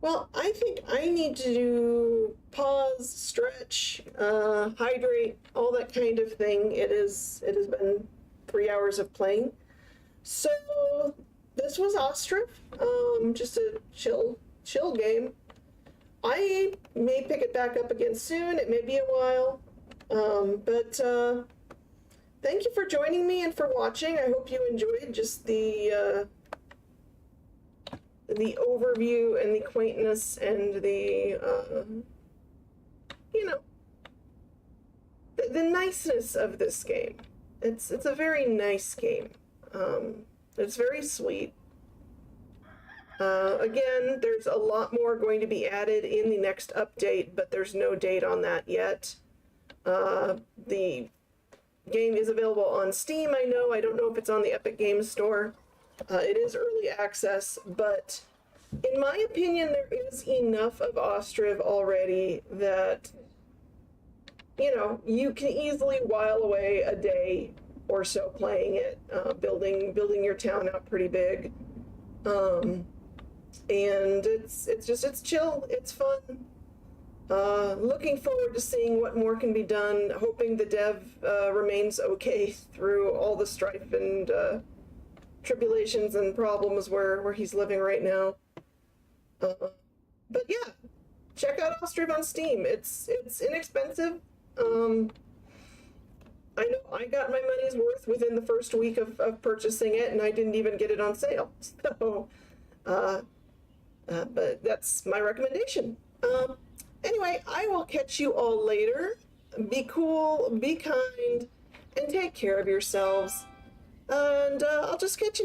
Well, I think I need to pause, stretch, hydrate, all that kind of thing. It has been 3 hours of playing. So this was Ostriv, just a chill game. I may pick it back up again soon. It may be a while, but thank you for joining me and for watching. I hope you enjoyed just the overview and the quaintness and the you know, the niceness of this game. It's a very nice game. It's very sweet. Again, there's a lot more going to be added in the next update, but there's no date on that yet. The game is available on Steam, I know. I don't know if it's on the Epic Games Store. It is early access, but in my opinion, there is enough of Ostriv already that, you know, you can easily while away a day or so playing it, building your town out pretty big. And it's chill, it's fun. Looking forward to seeing what more can be done, hoping the dev remains okay through all the strife and tribulations and problems where he's living right now. But yeah, check out Ostriv on Steam. It's inexpensive. I know I got my money's worth within the first week of purchasing it, and I didn't even get it on sale. So, but that's my recommendation. Anyway, I will catch you all later. Be cool, be kind, and take care of yourselves. And I'll just catch you